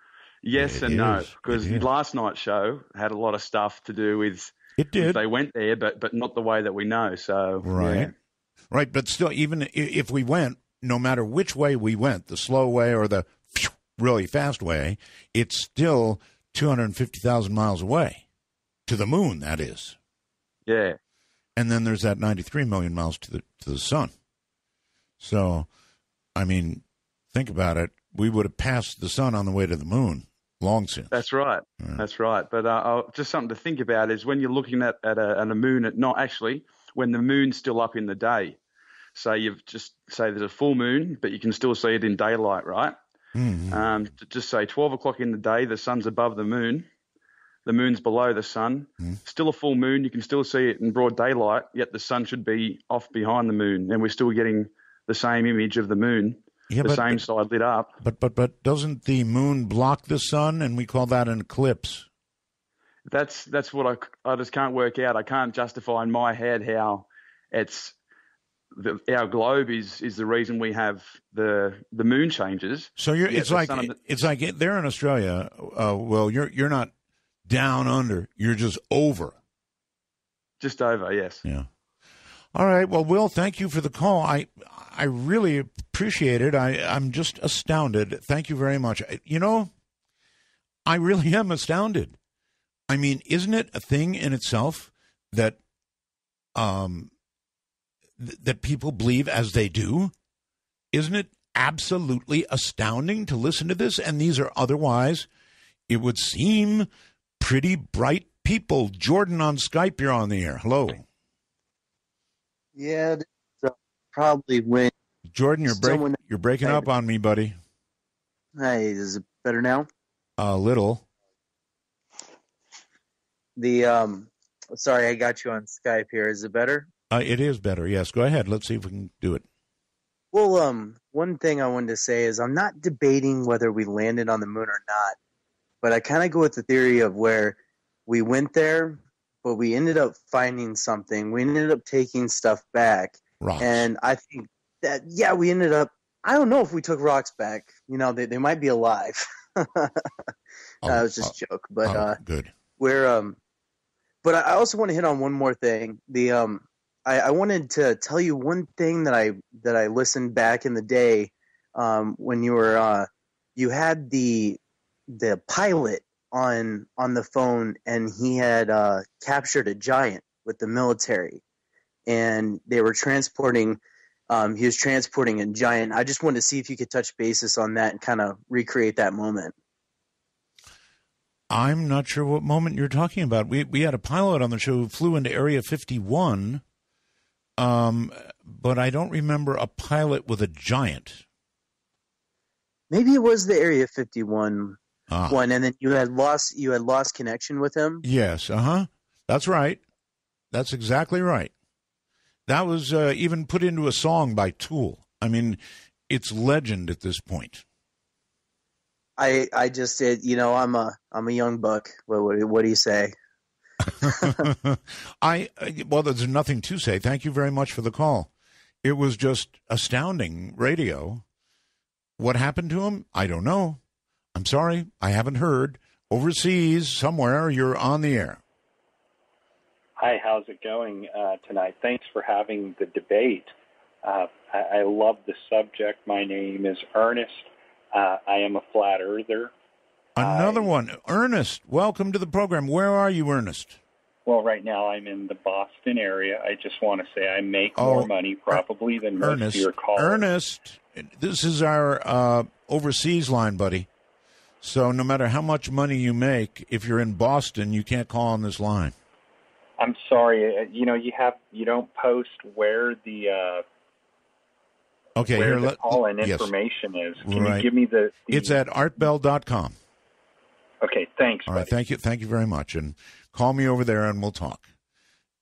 Yes and no, because last night's show had a lot of stuff to do with. It did. They went there, but not the way that we know. So right, yeah. Right. But still, even if we went, no matter which way we went, the slow way or the really fast way, it's still 250,000 miles away to the moon. That is. Yeah. And then there's that 93 million miles to the sun. So, I mean, think about it. We would have passed the sun on the way to the moon long since. That's right. Yeah. That's right. But just something to think about is when you're looking at a moon at night, actually, when the moon's still up in the day. So you've just say there's a full moon, but you can still see it in daylight, right? Mm-hmm. Just say 12 o'clock in the day, the sun's above the moon's below the sun. Mm-hmm. Still a full moon, you can still see it in broad daylight, yet the sun should be off behind the moon, and we're still getting the same image of the moon, same side lit up. But doesn't the moon block the sun, and we call that an eclipse? That's what I just can't work out. I can't justify in my head how it's our globe is the reason we have the moon changes. So it's like they're in Australia. Well, you're not down under. You're just over. Just over, yes. Yeah. All right. Well, Will, thank you for the call. I really appreciate it. I'm just astounded. Thank you very much. I really am astounded. I mean, isn't it a thing in itself that that people believe as they do? Isn't it absolutely astounding to listen to this? And these are otherwise, it would seem, pretty bright people. Jordan on Skype, you're on the air. Hello. Yeah, probably when Jordan, you're breaking up on me, buddy. Hey, is it better now? A little. Sorry, I got you on Skype here. Is it better? It is better, yes. Go ahead. Let's see if we can do it. Well, one thing I wanted to say is I'm not debating whether we landed on the moon or not, but I kind of go with the theory of where we went there, but we ended up finding something. We ended up taking stuff back. Rocks. And I think that, we ended up, I don't know if we took rocks back. They might be alive. That was just a joke. But good. But I also want to hit on one more thing. I wanted to tell you one thing that I listened back in the day when you were you had the pilot on the phone, and he had captured a giant with the military, and they were transporting. He was transporting a giant. I just wanted to see if you could touch basis on that and kind of recreate that moment. I'm not sure what moment you're talking about. We had a pilot on the show who flew into Area 51. But I don't remember a pilot with a giant. Maybe it was the Area 51 one, and then you had lost connection with him. Yes, that's right. That's exactly right. That was even put into a song by Tool. I mean, it's legend at this point. I just said, I'm a young buck. What do you say? Well, there's nothing to say. Thank you very much for the call. It was just astounding radio. What happened to him? I don't know. I'm sorry. I haven't heard. Overseas, somewhere, you're on the air. Hi, how's it going tonight? Thanks for having the debate. I love the subject. My name is Ernest. I am a flat earther. Another one. Ernest, welcome to the program. Where are you, Ernest? Well, right now I'm in the Boston area. I just want to say I make more money probably than most of your callers. Ernest, this is our overseas line, buddy. So no matter how much money you make, if you're in Boston, you can't call on this line. I'm sorry. You don't post where the call-in information is. Can you give me the... It's at artbell.com. Okay, thanks. All right, thank you very much. And call me over there and we'll talk.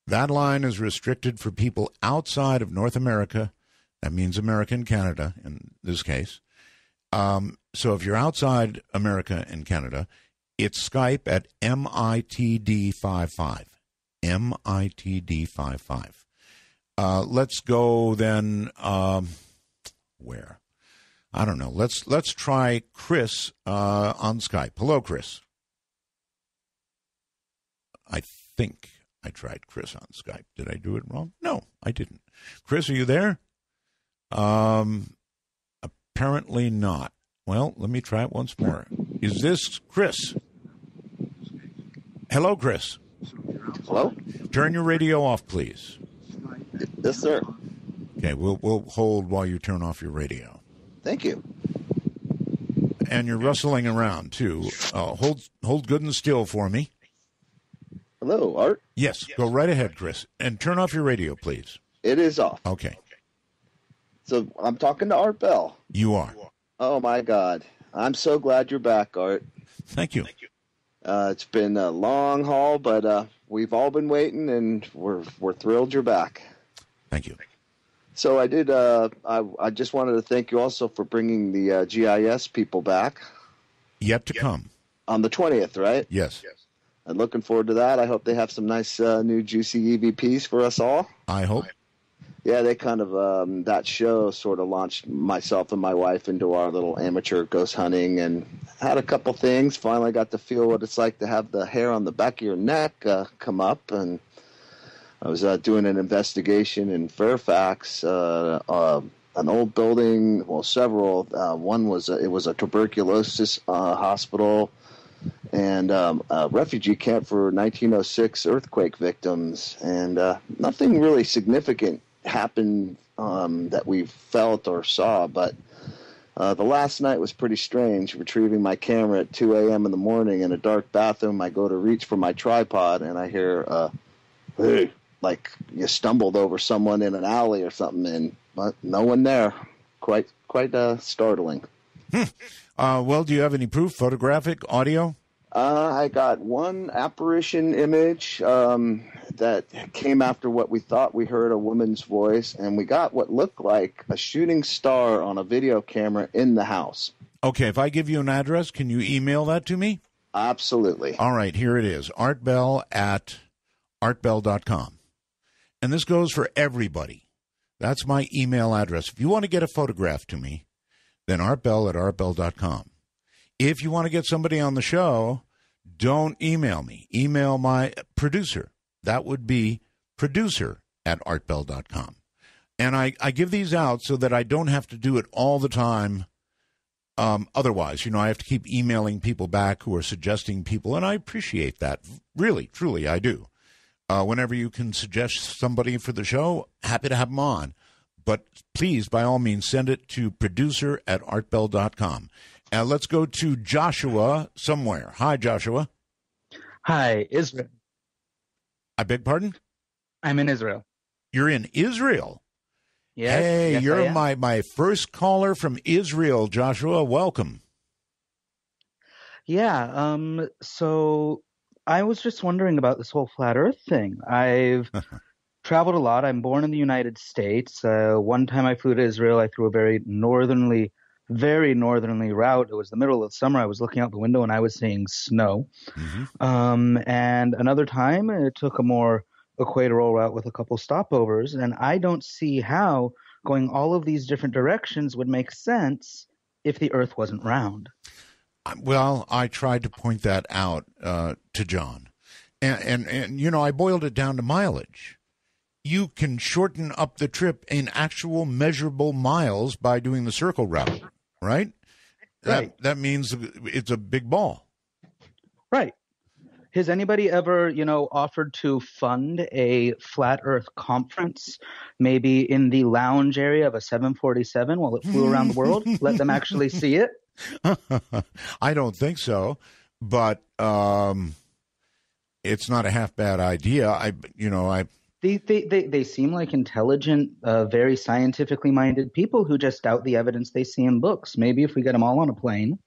That line is restricted for people outside of North America, That means America and Canada in this case. So if you're outside America and Canada, it's Skype at MITD55. MITD55. Let's go then. Where? I don't know. Let's try Chris on Skype. Hello, Chris. I think I tried Chris on Skype. Did I do it wrong? No, I didn't. Chris, are you there? Apparently not. Well, let me try it once more. Is this Chris? Hello, Chris. Hello? Turn your radio off, please. Yes, sir. Okay, we'll hold while you turn off your radio. Thank you. And you're rustling around, too. Hold good and still for me. Hello, Art? Yes, go right ahead, Chris. And turn off your radio, please. It is off. Okay. So I'm talking to Art Bell. You are. Oh, my God. I'm so glad you're back, Art. Thank you. It's been a long haul, but we've all been waiting, and we're thrilled you're back. Thank you. So I did. I just wanted to thank you also for bringing the GIS people back. Yet to come. On the 20th, right? Yes. I'm looking forward to that. I hope they have some nice new juicy EVPs for us all. I hope. Yeah, they kind of, that show sort of launched myself and my wife into our little amateur ghost hunting and had a couple things. Finally got to feel what it's like to have the hair on the back of your neck come up. And I was doing an investigation in Fairfax, an old building, well, several. One was, it was a tuberculosis hospital and a refugee camp for 1906 earthquake victims. And nothing really significant happened that we felt or saw, but the last night was pretty strange. Retrieving my camera at 2 a.m. in the morning in a dark bathroom, I go to reach for my tripod and I hear, hey, like you stumbled over someone in an alley or something, but no one there. Quite startling. Well, do you have any proof, photographic, audio? I got one apparition image that came after what we thought we heard a woman's voice, and we got what looked like a shooting star on a video camera in the house. Okay, if I give you an address, can you email that to me? Absolutely. All right, here it is, artbell@artbell.com. And this goes for everybody. That's my email address. If you want to get a photograph to me, then artbell@artbell.com. If you want to get somebody on the show, don't email me. Email my producer. That would be producer@artbell.com. And I give these out so that I don't have to do it all the time. Otherwise, I have to keep emailing people back who are suggesting people, and I appreciate that. Really, truly, I do. Whenever you can suggest somebody for the show, happy to have them on. But please, by all means, send it to producer@artbell.com. Let's go to Joshua somewhere. Hi, Joshua. Hi, Israel. I beg pardon? I'm in Israel. You're in Israel? Yes. Hey, yes, you're my first caller from Israel, Joshua. Welcome. Yeah, so I was just wondering about this whole flat Earth thing. I've traveled a lot. I'm born in the United States. One time I flew to Israel. I flew a very northerly route. It was the middle of summer. I was looking out the window and I was seeing snow. Mm-hmm. And another time it took a more equatorial route with a couple stopovers. And I don't see how going all of these different directions would make sense if the Earth wasn't round. Well, I tried to point that out to John. And I boiled it down to mileage. You can shorten up the trip in actual measurable miles by doing the circle route, right? Right. That means it's a big ball. Right. Has anybody ever, offered to fund a flat Earth conference, maybe in the lounge area of a 747 while it flew around the world? Let them actually see it? I don't think so, but it's not a half bad idea. They seem like intelligent, very scientifically minded people who just doubt the evidence they see in books. Maybe if we get them all on a plane,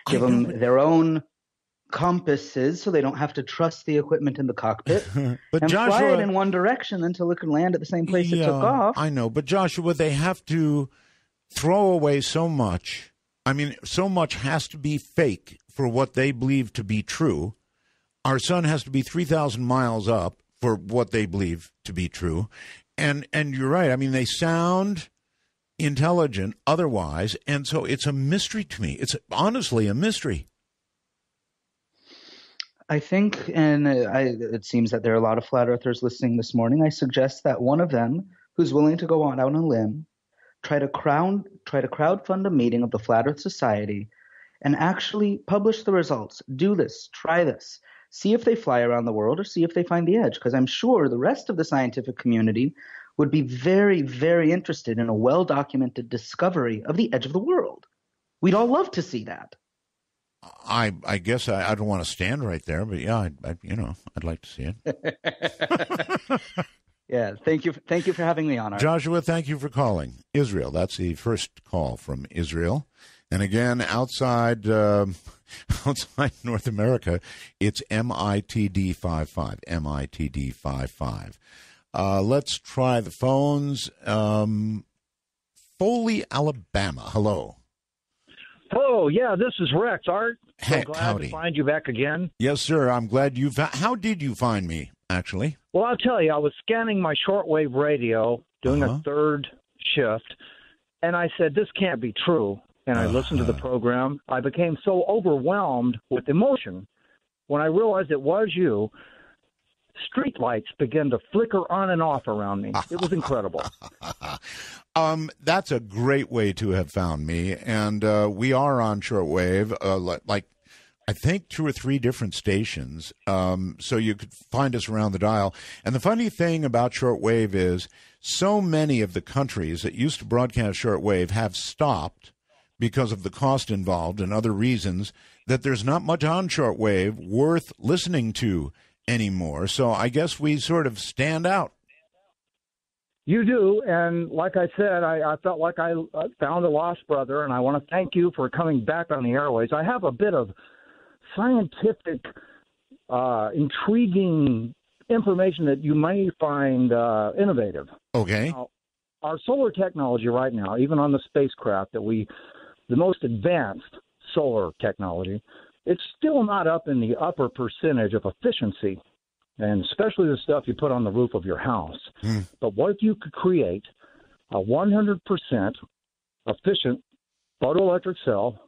give them their own compasses so they don't have to trust the equipment in the cockpit but and Joshua, fly it in one direction until it can land at the same place it took off. I know, but Joshua, they have to throw away so much. I mean, so much has to be fake for what they believe to be true. Our sun has to be 3,000 miles up for what they believe to be true. And you're right. I mean, they sound intelligent otherwise, and so it's a mystery to me. It's honestly a mystery. I think, and it seems that there are a lot of flat earthers listening this morning. I suggest that one of them, who's willing to go out on a limb, try to crowdfund a meeting of the Flat Earth Society and actually publish the results. Do this, try this, see if they fly around the world or see if they find the edge, because I'm sure the rest of the scientific community would be very, very interested in a well-documented discovery of the edge of the world. We'd all love to see that. I guess I don't want to stand right there, but yeah, I'd like to see it. Yeah, thank you for having me on. Joshua, thank you for calling. Israel, that's the first call from Israel. And again, outside North America, it's MITD 55, MITD 55. Let's try the phones. Foley, Alabama. Hello. Oh, yeah, this is Rex, Art. So Heck, glad howdy. to find you back again. Yes, sir. I'm glad you found. How did you find me, actually? Well, I'll tell you, I was scanning my shortwave radio, doing a third shift, and I said, this can't be true. And I listened to the program. I became so overwhelmed with emotion. When I realized it was you, street lights began to flicker on and off around me. It was incredible. That's a great way to have found me. And we are on shortwave, like I think 2 or 3 different stations. So you could find us around the dial. And the funny thing about shortwave is so many of the countries that used to broadcast shortwave have stopped because of the cost involved and other reasons, that there's not much on shortwave worth listening to anymore. So I guess we sort of stand out. You do, and like I said, I felt like I found a lost brother, and I want to thank you for coming back on the airways. I have a bit of scientific, intriguing information that you may find innovative. Okay. Now, our solar technology right now, even on the spacecraft, the most advanced solar technology, it's still not up in the upper percentage of efficiency, and especially the stuff you put on the roof of your house. But what if you could create a 100% efficient photoelectric cell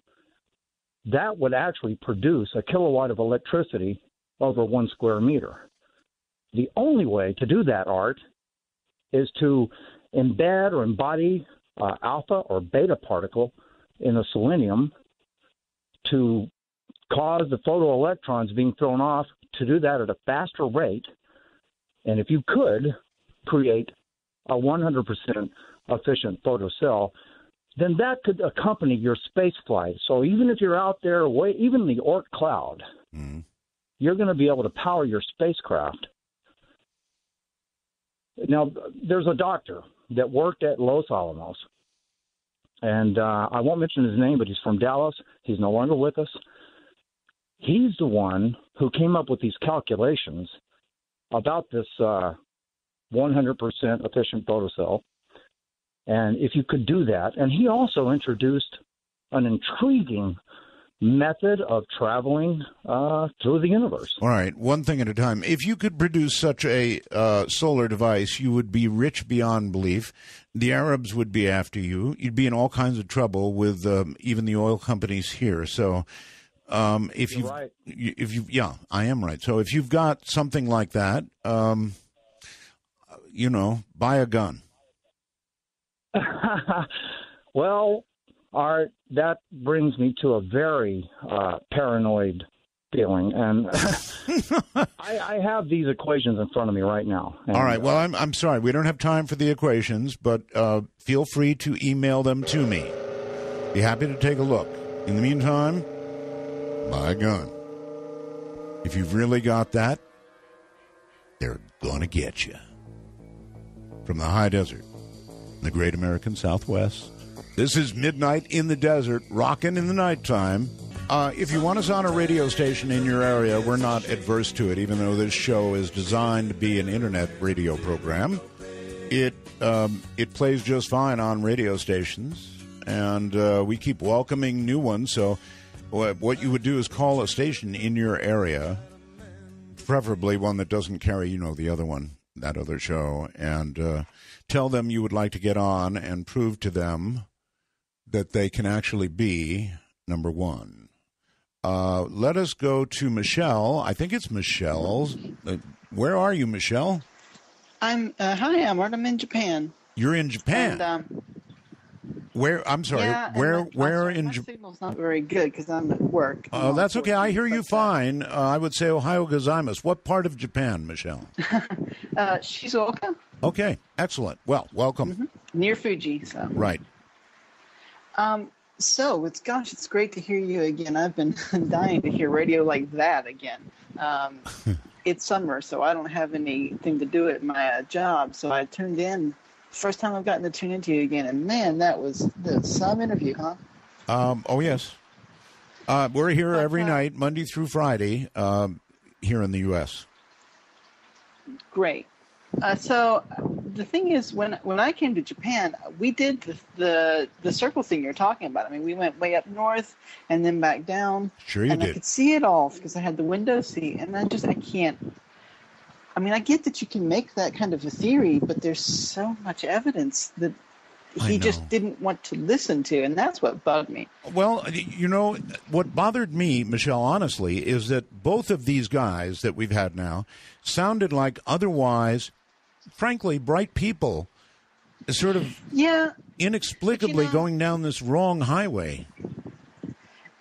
that would actually produce a kilowatt of electricity over 1 square meter? The only way to do that, Art, is to embed or embody alpha or beta particle in a selenium to cause the photoelectrons being thrown off, to do that at a faster rate. And if you could create a 100% efficient photocell, then that could accompany your space flight. So even if you're out there, even in the Oort cloud, you're going to be able to power your spacecraft. Now, there's a doctor that worked at Los Alamos, and I won't mention his name, but he's from Dallas. He's no longer with us. He's the one who came up with these calculations about this 100% efficient photocell. And if you could do that, and he also introduced an intriguing method of traveling through the universe. All right, one thing at a time. If you could produce such a solar device, you would be rich beyond belief. The Arabs would be after you. You'd be in all kinds of trouble with even the oil companies here. So if you, right. Yeah, I am right. So if you've got something like that, buy a gun. Well, Art, that brings me to a very paranoid feeling, and I have these equations in front of me right now. And, all right. Well, I'm sorry, we don't have time for the equations, but feel free to email them to me. Be happy to take a look. In the meantime, buy a gun. If you've really got that, they're gonna get you. From the high desert, the great American Southwest. This is Midnight in the Desert, rockin' in the nighttime. If you want us on a radio station in your area, we're not adverse to it, even though this show is designed to be an internet radio program. It plays just fine on radio stations, and we keep welcoming new ones. So what you would do is call a station in your area, preferably one that doesn't carry, the other one, that other show, and tell them you would like to get on and prove to them that they can actually be number one. Let us go to Michelle. I think it's Michelle's. Where are you, Michelle? Hi, Howard. I'm in Japan. You're in Japan? And, where? I'm sorry. Yeah, where in Japan? My signal's not very good because I'm at work. That's okay. I hear you fine. I would say Ohio gozaimasu. What part of Japan, Michelle? Shizuoka. Okay, excellent. Well, welcome. Mm-hmm. Near Fuji. So. Right. So it's great to hear you again. I've been dying to hear radio like that again. It's summer, so I don't have anything to do at my job, so I tuned in. First time I've gotten to tune into you again, and man, that was some interview, huh? Oh yes. We're here every night, Monday through Friday, here in the U.S. Great. So the thing is, when I came to Japan, we did the circle thing you're talking about. I mean, we went way up north and then back down. Sure you and did. I could see it all because I had the window seat, and I can't. I mean, I get that you can make that kind of a theory, but there's so much evidence that he just didn't want to listen to, and that's what bugged me. Well, what bothered me, Michelle, honestly, is that both of these guys that we've had now sounded like otherwise, frankly, bright people, sort of inexplicably going down this wrong highway.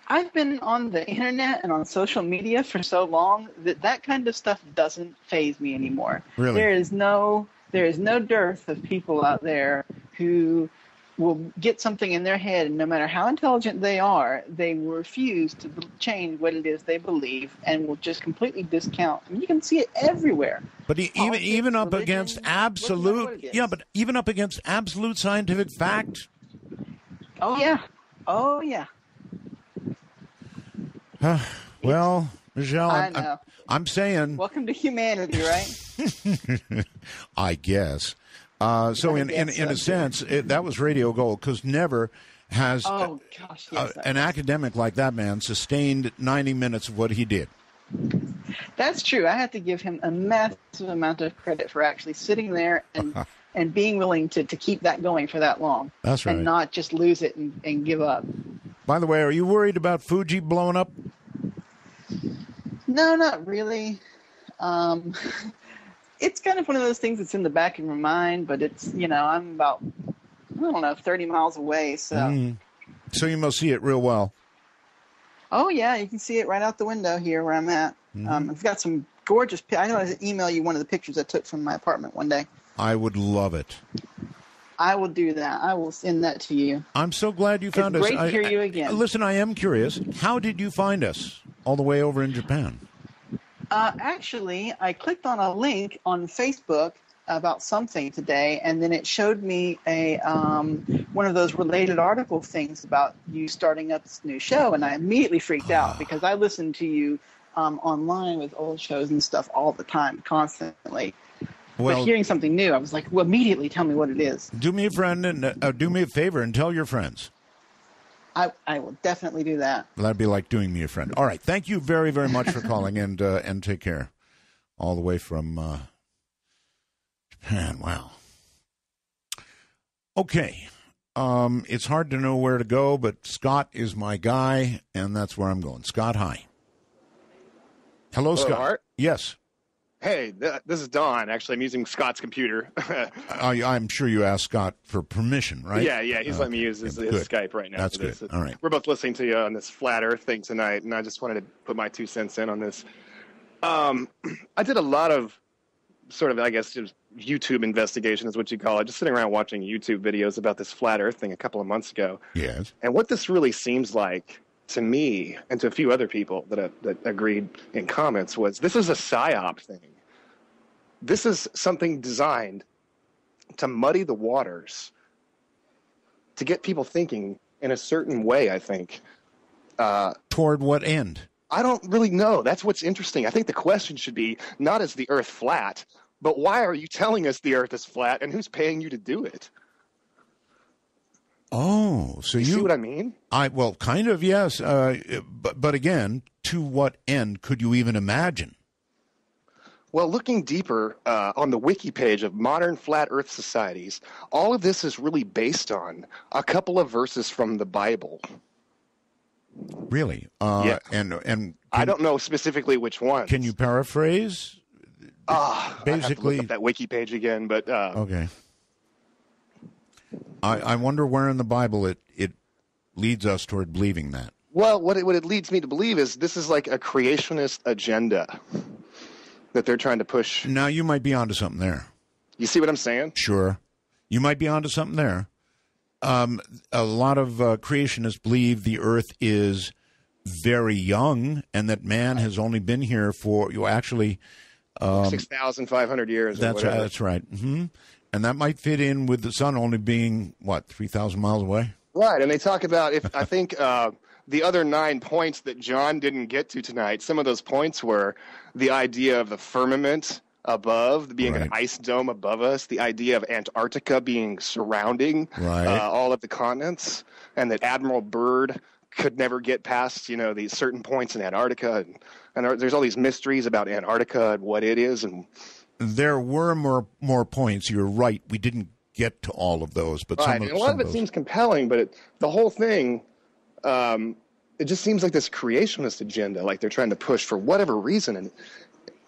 I've been on the internet and on social media for so long that kind of stuff doesn't faze me anymore. Really? There is no dearth of people out there who will get something in their head, and no matter how intelligent they are, they will refuse to change what it is they believe and will just completely discount. I mean, you can see it everywhere. But even up against absolute, even up against absolute scientific fact. Oh yeah. Well, Michelle, I'm saying. Welcome to humanity, right? I guess. So in a sense, that was radio gold, because never has an academic like that man sustained 90 minutes of what he did. That's true. I have to give him a massive amount of credit for actually sitting there and being willing to keep that going for that long. That's right. And not just lose it and give up. By the way, are you worried about Fuji blowing up? No, not really. It's kind of one of those things that's in the back of your mind, but it's, I'm about, 30 miles away. So So you must see it real well. Oh, yeah, you can see it right out the window here where I'm at. I've got some gorgeous I know I email you one of the pictures I took from my apartment one day. I would love it. I will do that. I will send that to you. I'm so glad you found us. It's great to hear you again. Listen, I am curious. How did you find us all the way over in Japan? Actually, I clicked on a link on Facebook about something today, and then it showed me a one of those related article things about you starting up this new show, and I immediately freaked out because I listen to you online with old shows and stuff all the time, constantly. Well, but hearing something new, I was like, well, immediately tell me what it is. Do me a friend and do me a favor and tell your friends. I will definitely do that. That'd be like doing me a friend. All right. Thank you very, very much for calling, and take care. All the way from Japan. Wow. Okay. It's hard to know where to go, but Scott is my guy, and that's where I'm going. Scott, hi. Hello, Scott. Art? Yes. Hey, this is Don. Actually, I'm using Scott's computer. I'm sure you asked Scott for permission, right? Yeah, he's letting me use his Skype right now. That's good. All right. We're both listening to you on this flat Earth thing tonight, and I just wanted to put my 2 cents in on this. I did a lot of sort of, I guess, just YouTube investigation is what you call it, just sitting around watching YouTube videos about this flat Earth thing a couple of months ago. Yes. And what this really seems like to me and to a few other people that agreed in comments was this is a PSYOP thing. This is something designed to muddy the waters, to get people thinking in a certain way, I think. Toward what end? I don't really know. That's what's interesting. I think the question should be not is the Earth flat, but why are you telling us the Earth is flat, and who's paying you to do it? Oh, so you see what I mean? Well, kind of, yes. But again, to what end could you even imagine? Well, looking deeper on the wiki page of modern flat Earth societies, all of this is really based on a couple of verses from the Bible. Really? Yeah. And I don't know specifically which one. Can you paraphrase? Basically, I have to look up that wiki page again. But okay. I wonder where in the Bible it leads us toward believing that. Well, what it leads me to believe is this is like a creationist agenda that they're trying to push. Now, you might be onto something there. You see what I'm saying? Sure. You might be onto something there. A lot of creationists believe the Earth is very young and that man has only been here for, 6,500 years. That's right. Mm-hmm. And that might fit in with the sun only being, 3,000 miles away? Right. And they talk about, I think the other 9 points that John didn't get to tonight, some of those points were the idea of the firmament above, being an ice dome above us, the idea of Antarctica being surrounding all of the continents, and that Admiral Byrd could never get past, these certain points in Antarctica. And there's all these mysteries about Antarctica and what it is. And there were more points. You're right. We didn't get to all of those. But a lot of it seems compelling, but the whole thing, it just seems like this creationist agenda, like they're trying to push for whatever reason. And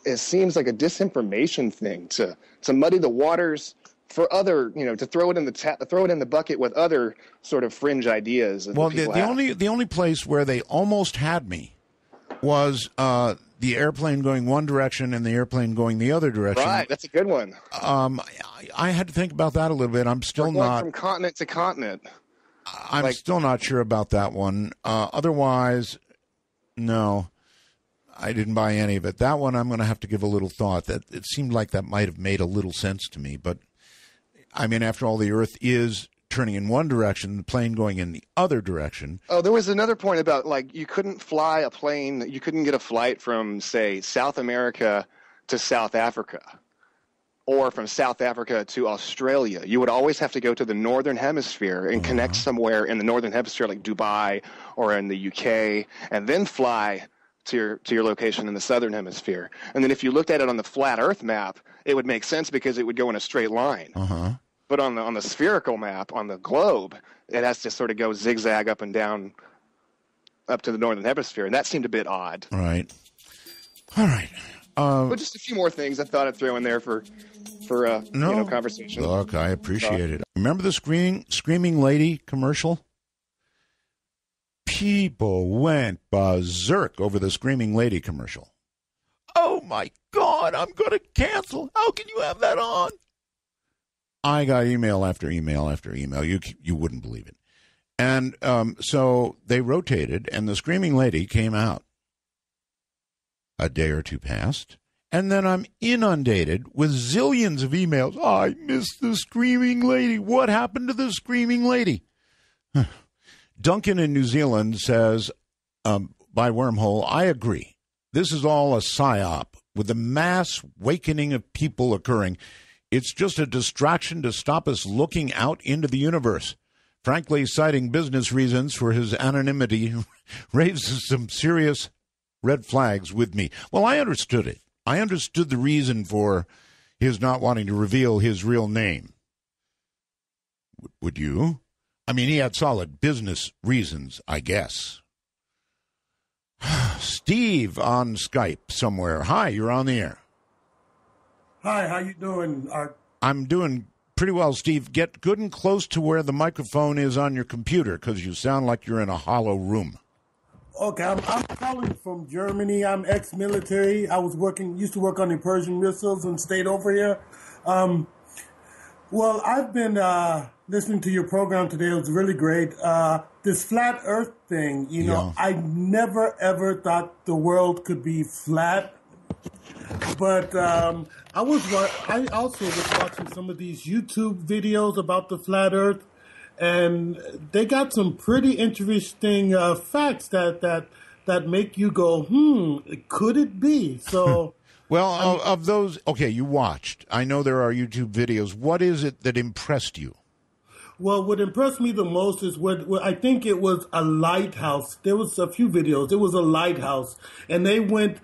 it seems like a disinformation thing to muddy the waters for other, to throw it in the bucket with other sort of fringe ideas. Well, the only place where they almost had me was the airplane going one direction and the airplane going the other direction. Right, that's a good one. I had to think about that a little bit. I'm still not from continent to continent. I'm still not sure about that one. Otherwise, no. I didn't buy any of it. That one I'm going to have to give a little thought. That it seemed like that might have made a little sense to me. But, I mean, after all, the Earth is turning in one direction, the plane going in the other direction. Oh, there was another point about, you couldn't fly a plane. You couldn't get a flight from, say, South America to South Africa or from South Africa to Australia. You would always have to go to the Northern Hemisphere and connect somewhere in the Northern Hemisphere, like Dubai or in the UK, and then fly to your location in the Southern Hemisphere. And then if you looked at it on the flat Earth map, it would make sense because it would go in a straight line. But on the spherical map, on the globe, it has to sort of go zigzag up and down up to the Northern Hemisphere, and that seemed a bit odd. Right. All right. But just a few more things I thought I'd throw in there for conversation. Look, I appreciate it. Remember the Screaming Lady commercial? People went berserk over the Screaming Lady commercial. Oh, my God, I'm going to cancel. How can you have that on? I got email after email after email. You wouldn't believe it. And so they rotated, and the Screaming Lady came out. A day or two passed, and then I'm inundated with zillions of emails. I missed the Screaming Lady. What happened to the Screaming Lady? Duncan in New Zealand says, by wormhole, I agree. This is all a psyop with the mass awakening of people occurring. It's just a distraction to stop us looking out into the universe. Frankly, citing business reasons for his anonymity raises some serious red flags with me. Well, I understood it. I understood the reason for his not wanting to reveal his real name. Would you? I mean, he had solid business reasons, I guess. Steve on Skype somewhere. Hi, you're on the air. Hi, how you doing? I'm doing pretty well, Steve. Get good and close to where the microphone is on your computer because you sound like you're in a hollow room. Okay, I'm calling from Germany. I'm ex-military. I used to work on the Persian missiles and stayed over here. Well, I've been listening to your program today. It was really great. This flat Earth thing, I never ever thought the world could be flat. But I also was watching some of these YouTube videos about the flat Earth, and they got some pretty interesting facts that make you go, could it be? So, well, of those, okay, you watched. I know there are YouTube videos. What is it that impressed you? Well, what impressed me the most is what I think it was a lighthouse. There was a few videos. It was a lighthouse, and they went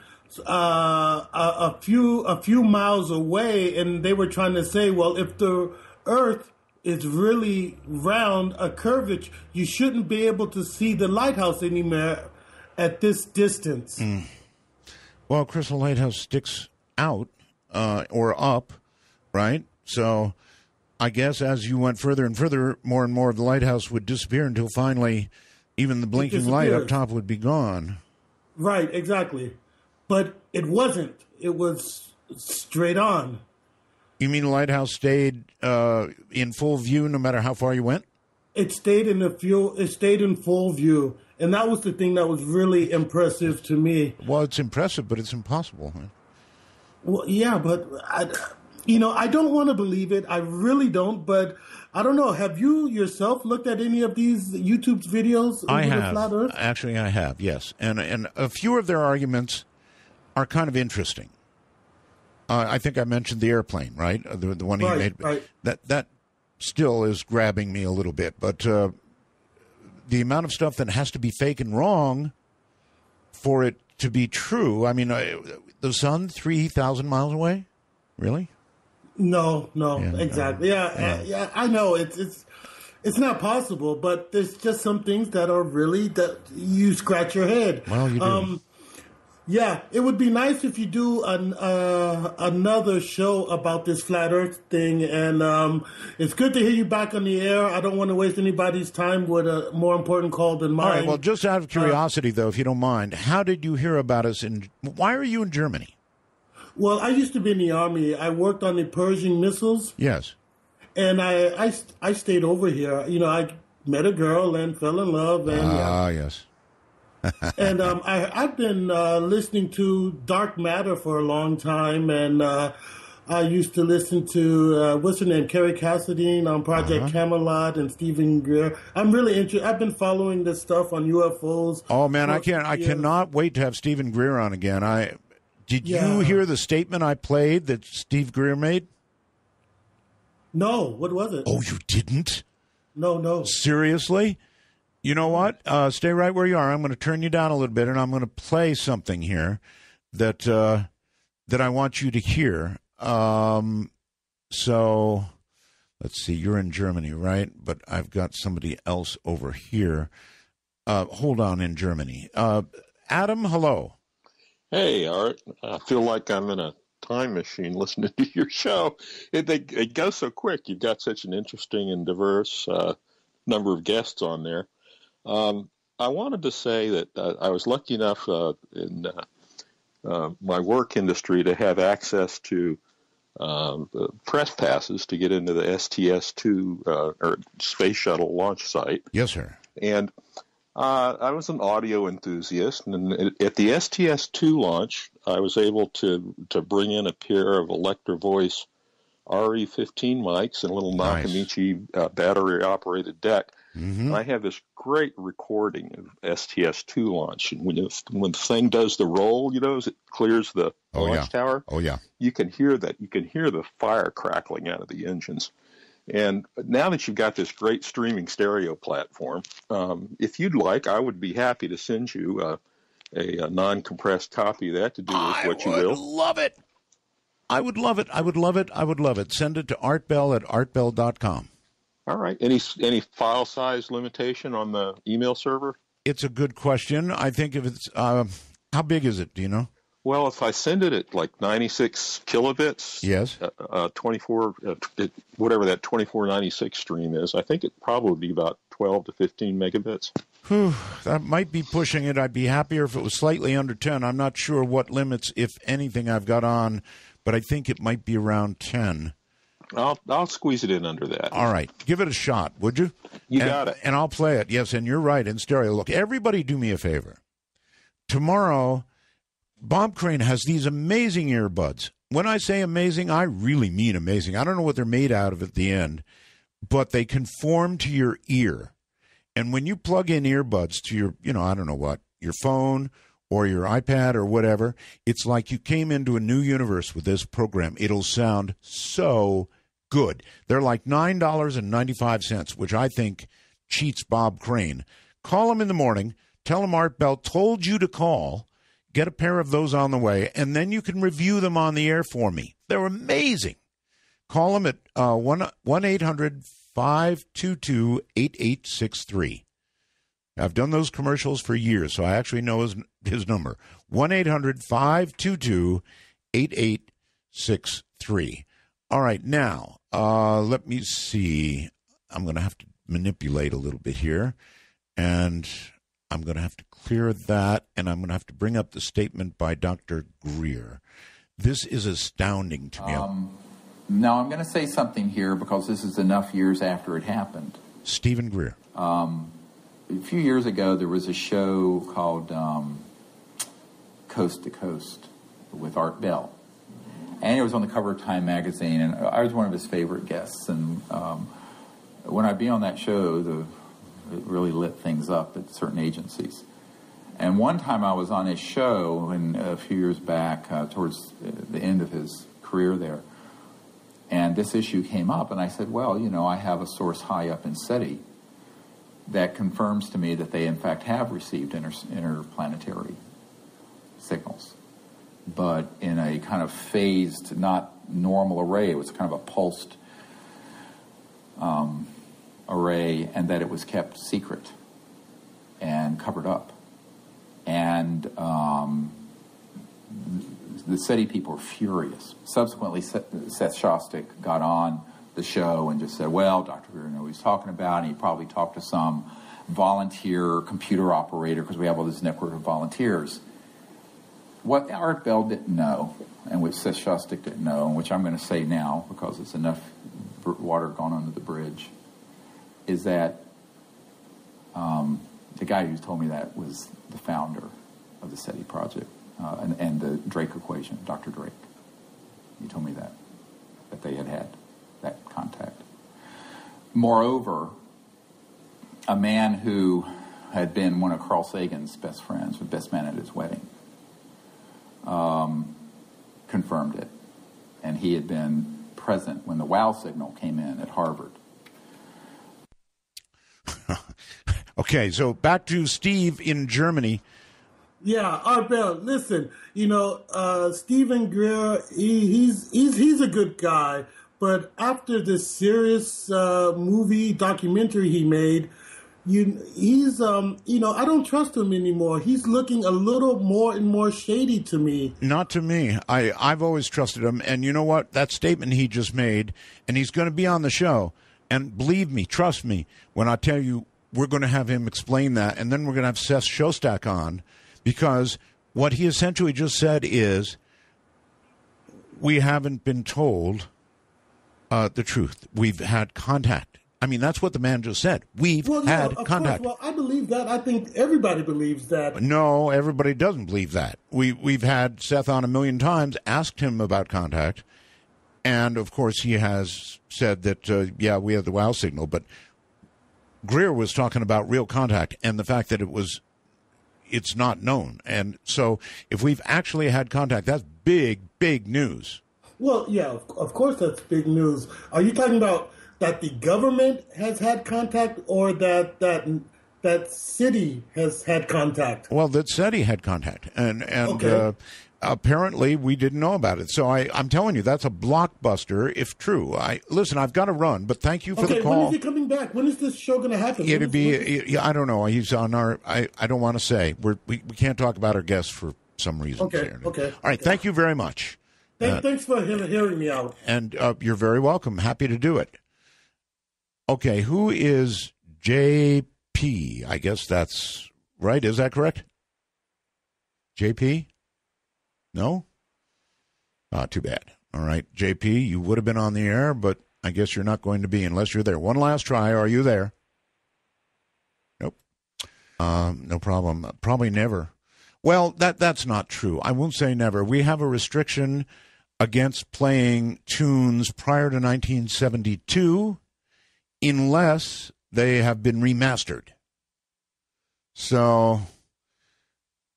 a few miles away, and they were trying to say, well, if the Earth is really round, a curvature, you shouldn't be able to see the lighthouse anymore at this distance. Well, Crystal Lighthouse sticks out or up, right? So I guess as you went further and further, more and more of the lighthouse would disappear until finally even the blinking light up top would be gone. Right, exactly. But it wasn't. It was straight on. You mean the lighthouse stayed in full view no matter how far you went? It stayed in full view. And that was the thing that was really impressive to me. Well, it's impressive, but it's impossible. Huh? Well, yeah, but I don't want to believe it. I really don't. But I don't know. Have you yourself looked at any of these YouTube videos? I have. Flat Earth? Actually, I have. Yes, and a few of their arguments are kind of interesting. I think I mentioned the airplane, right? The one he made. Right. That still is grabbing me a little bit, but the amount of stuff that has to be fake and wrong for it to be true. I mean, the sun 3,000 miles away, really? No, exactly. Yeah, I know it's not possible, but there's just some things that are really that you scratch your head. Well, you do. Yeah, it would be nice if you do another show about this flat Earth thing, and it's good to hear you back on the air. I don't want to waste anybody's time with a more important call than mine. All right, well, just out of curiosity, though, if you don't mind, how did you hear about us? Why are you in Germany? Well, I used to be in the Army. I worked on the Pershing missiles. Yes. And I stayed over here. You know, I met a girl and fell in love. And, yes. And I've been listening to Dark Matter for a long time, and I used to listen to what's her name, Carrie Cassadine on Project Camelot and Stephen Greer. I'm really interested. I've been following this stuff on UFOs. Oh man, I cannot wait to have Stephen Greer on again. Did you hear the statement I played that Steve Greer made? No, what was it? Oh, you didn't? No. Seriously? You know what? Stay right where you are. I'm going to turn you down a little bit, and I'm going to play something here that I want you to hear. So let's see. You're in Germany, right? But I've got somebody else over here. Hold on in Germany. Adam, hello. Hey, Art. I feel like I'm in a time machine listening to your show. It goes so quick. You've got such an interesting and diverse number of guests on there. I wanted to say that I was lucky enough in my work industry to have access to press passes to get into the STS-2 or Space Shuttle launch site. Yes, sir. And I was an audio enthusiast, and at the STS-2 launch, I was able to bring in a pair of Electro Voice RE15 mics and a little Nakamichi battery-operated deck. Mm-hmm. I have this great recording of STS-2 launch, and when the thing does the roll, as it clears the launch tower, you can hear that. You can hear the fire crackling out of the engines. And now that you've got this great streaming stereo platform, if you'd like, I would be happy to send you a non-compressed copy of that to do with what you will. I would love it. I would love it. I would love it. I would love it. Send it to artbell@artbell.com. All right. Any file size limitation on the email server? It's a good question. I think if it's how big is it? Do you know? Well, if I send it at like 96 kilobits, yes, 24, whatever that 2496 stream is, I think it'd probably be about 12 to 15 megabits. Whew, that might be pushing it. I'd be happier if it was slightly under 10. I'm not sure what limits, if anything, I've got on, but I think it might be around 10. I'll squeeze it in under that. All right. Give it a shot, would you? Got it. And I'll play it. Yes, and you're right, in stereo. Look, everybody do me a favor. Tomorrow, Bob Crane has these amazing earbuds. When I say amazing, I really mean amazing. I don't know what they're made out of at the end, but they conform to your ear. And when you plug in earbuds to your, I don't know what, your phone or your iPad or whatever, it's like you came into a new universe with this program. It'll sound so good. They're like $9.95, which I think cheats Bob Crane. Call him in the morning. Tell him Art Bell told you to call. Get a pair of those on the way, and then you can review them on the air for me. They're amazing. Call him at 1-800-522-8863. I've done those commercials for years, so I actually know his number. 1-800-522-8863. All right, now, let me see. I'm going to have to manipulate a little bit here, and I'm going to have to clear that, and I'm going to have to bring up the statement by Dr. Greer. This is astounding to me. Now, I'm going to say something here because this is enough years after it happened. Stephen Greer. A few years ago, there was a show called Coast to Coast with Art Bell. And it was on the cover of Time magazine, and I was one of his favorite guests. And when I'd be on that show, it really lit things up at certain agencies. And one time I was on his show, and a few years back, towards the end of his career there, and this issue came up, and I said, well, I have a source high up in SETI that confirms to me that they, in fact, have received interplanetary signals, but in a kind of phased, not normal array. It was kind of a pulsed array, and that it was kept secret and covered up. And the SETI people were furious. Subsequently, Seth Shostak got on the show and just said, well, Dr. Greer knew what he's talking about, and he probably talked to some volunteer computer operator, because we have all this network of volunteers. What Art Bell didn't know, and which Seth Shostak didn't know, and which I'm going to say now because it's enough water gone under the bridge, is that the guy who told me that was the founder of the SETI project and the Drake equation, Dr. Drake. He told me that they had that contact. Moreover, a man who had been one of Carl Sagan's best friends, the best man at his wedding, confirmed it. And he had been present when the WOW signal came in at Harvard. Okay, so back to Steve in Germany. Yeah, Art Bell, listen, Stephen Greer, he's a good guy, but after this serious documentary he made, he's I don't trust him anymore. He's looking a little more and more shady to me. Not to me. I've always trusted him, and you know what? That statement he just made, and he's going to be on the show, and believe me, trust me, when I tell you we're going to have him explain that, and then we're going to have Seth Shostak on, because what he essentially just said is we haven't been told the truth. We've had contact. I mean, that's what the man just said. We've had contact. Course. Well, I believe that. I think everybody believes that. No, everybody doesn't believe that. We've had Seth on a million times, asked him about contact, and, of course, he has said that, we have the WOW signal, but Greer was talking about real contact and the fact that it's not known. And so if we've actually had contact, that's big, big news. Well, yeah, of course that's big news. Are you talking about that the government has had contact, or that city has had contact? Well, that SETI had contact. And okay. Apparently we didn't know about it. So I'm telling you, that's a blockbuster if true. Listen, I've got to run, but thank you for the call. When is he coming back? When is this show going to happen? It'll be, I don't know. He's on our, I don't want to say. We can't talk about our guests for some reason. Okay. All right. Thank you very much. Thanks for hearing me out. And you're very welcome. Happy to do it. Okay. Who is JP? I guess that's right. Is that correct? JP? No? Too bad. All right, JP, you would have been on the air, but I guess you're not going to be unless you're there. One last try. Are you there? Nope. No problem. Probably never. Well, that's not true. I won't say never. We have a restriction against playing tunes prior to 1972 unless they have been remastered. So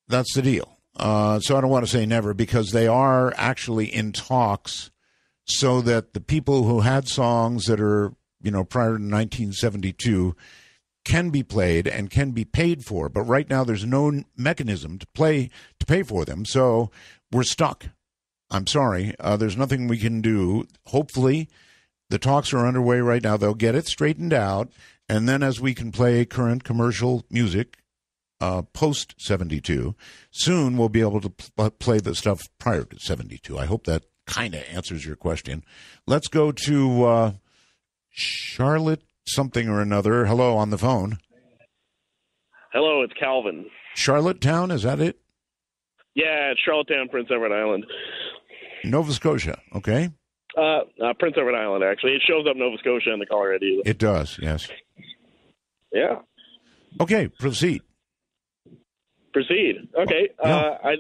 that's the deal. So I don't want to say never, because they are actually in talks so that the people who had songs that are, prior to 1972 can be played and can be paid for. But right now there's no mechanism to pay for them. So we're stuck. I'm sorry. There's nothing we can do. Hopefully the talks are underway right now. They'll get it straightened out. And then as we can play current commercial music post 72, soon we'll be able to play the stuff prior to 72. I hope that kind of answers your question. Let's go to Charlotte something or another. Hello, on the phone. Hello, it's Calvin. Charlottetown, is that it? Yeah, it's Charlottetown, Prince Edward Island. Nova Scotia, okay. Prince Edward Island, actually. It shows up Nova Scotia in the caller ID. It does, yes. Yeah. Okay, proceed. Okay. Yeah. I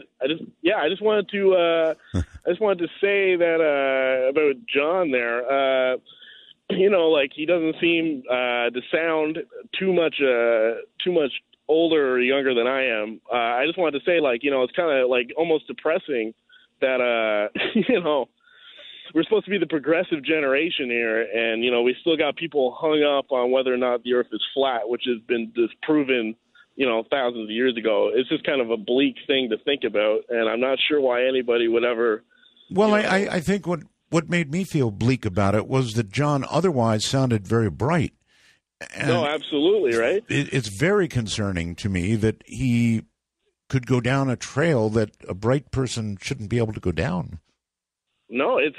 just wanted to say that about John there. He doesn't seem to sound too much older or younger than I am. I just wanted to say, it's kind of almost depressing that we're supposed to be the progressive generation here, and we still got people hung up on whether or not the Earth is flat, which has been disproven thousands of years ago. It's just kind of a bleak thing to think about, and I'm not sure why anybody would ever. Well, I think what made me feel bleak about it was that John otherwise sounded very bright. And no, absolutely, right? It's very concerning to me that he could go down a trail that a bright person shouldn't be able to go down. No, it's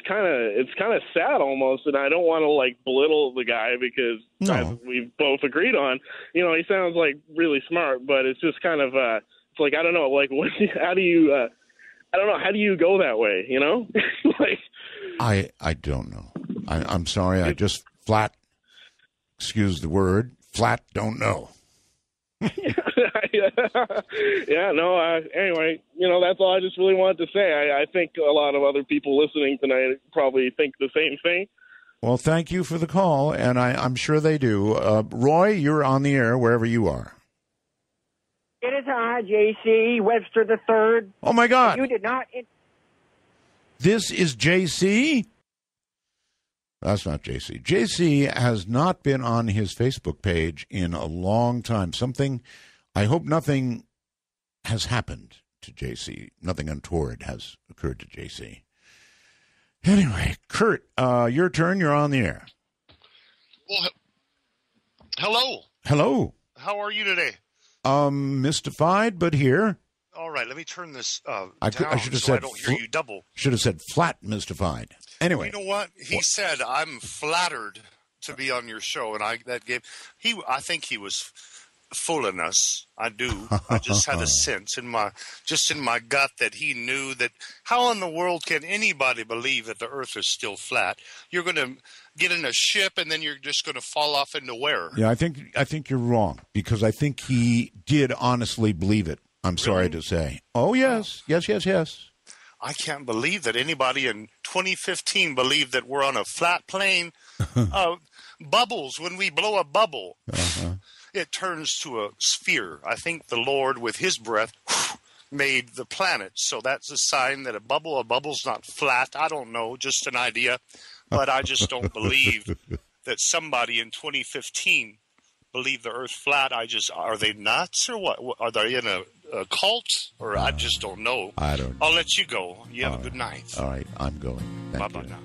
kind of sad almost, and I don't want to belittle the guy because as we've both agreed on, he sounds really smart, but it's just kind of it's I don't know, how do you go that way, I don't know. I'm sorry, I just flat, excuse the word, flat don't know. Anyway, that's all I just really wanted to say. I think a lot of other people listening tonight probably think the same thing. Well, thank you for the call, and I'm sure they do. Roy, you're on the air wherever you are. It is I, J.C. Webster III. Oh, my God. You did not... This is J.C.? That's not J.C. J.C. has not been on his Facebook page in a long time. I hope nothing has happened to J.C. Nothing untoward has occurred to J.C. Anyway, Kurt, your turn. You're on the air. Well, hello. Hello. How are you today? Mystified, but here. All right, let me turn this down I should have so said I don't hear you double. Should have said flat mystified. Anyway. You know what? He said, I'm flattered to be on your show, and I think he was fooling us. I do. I just had a sense in my gut that he knew that how in the world can anybody believe that the Earth is still flat? You're going to get in a ship and then you're just going to fall off into where? Yeah, I think you're wrong because I think he did honestly believe it. I'm sorry to say. Oh, yes. Yes. I can't believe that anybody in 2015 believed that we're on a flat plane. Bubbles, when we blow a bubble, it turns to a sphere. I think the Lord, with his breath, made the planet. So that's a sign that a bubble's not flat. I don't know, just an idea. But I just don't believe that somebody in 2015 believed the Earth flat. Are they nuts or what? Are they in a cult? Or I just don't know. I don't know. I'll let you go. You have a good night. All right, I'm going. Thank Bye-bye you. now.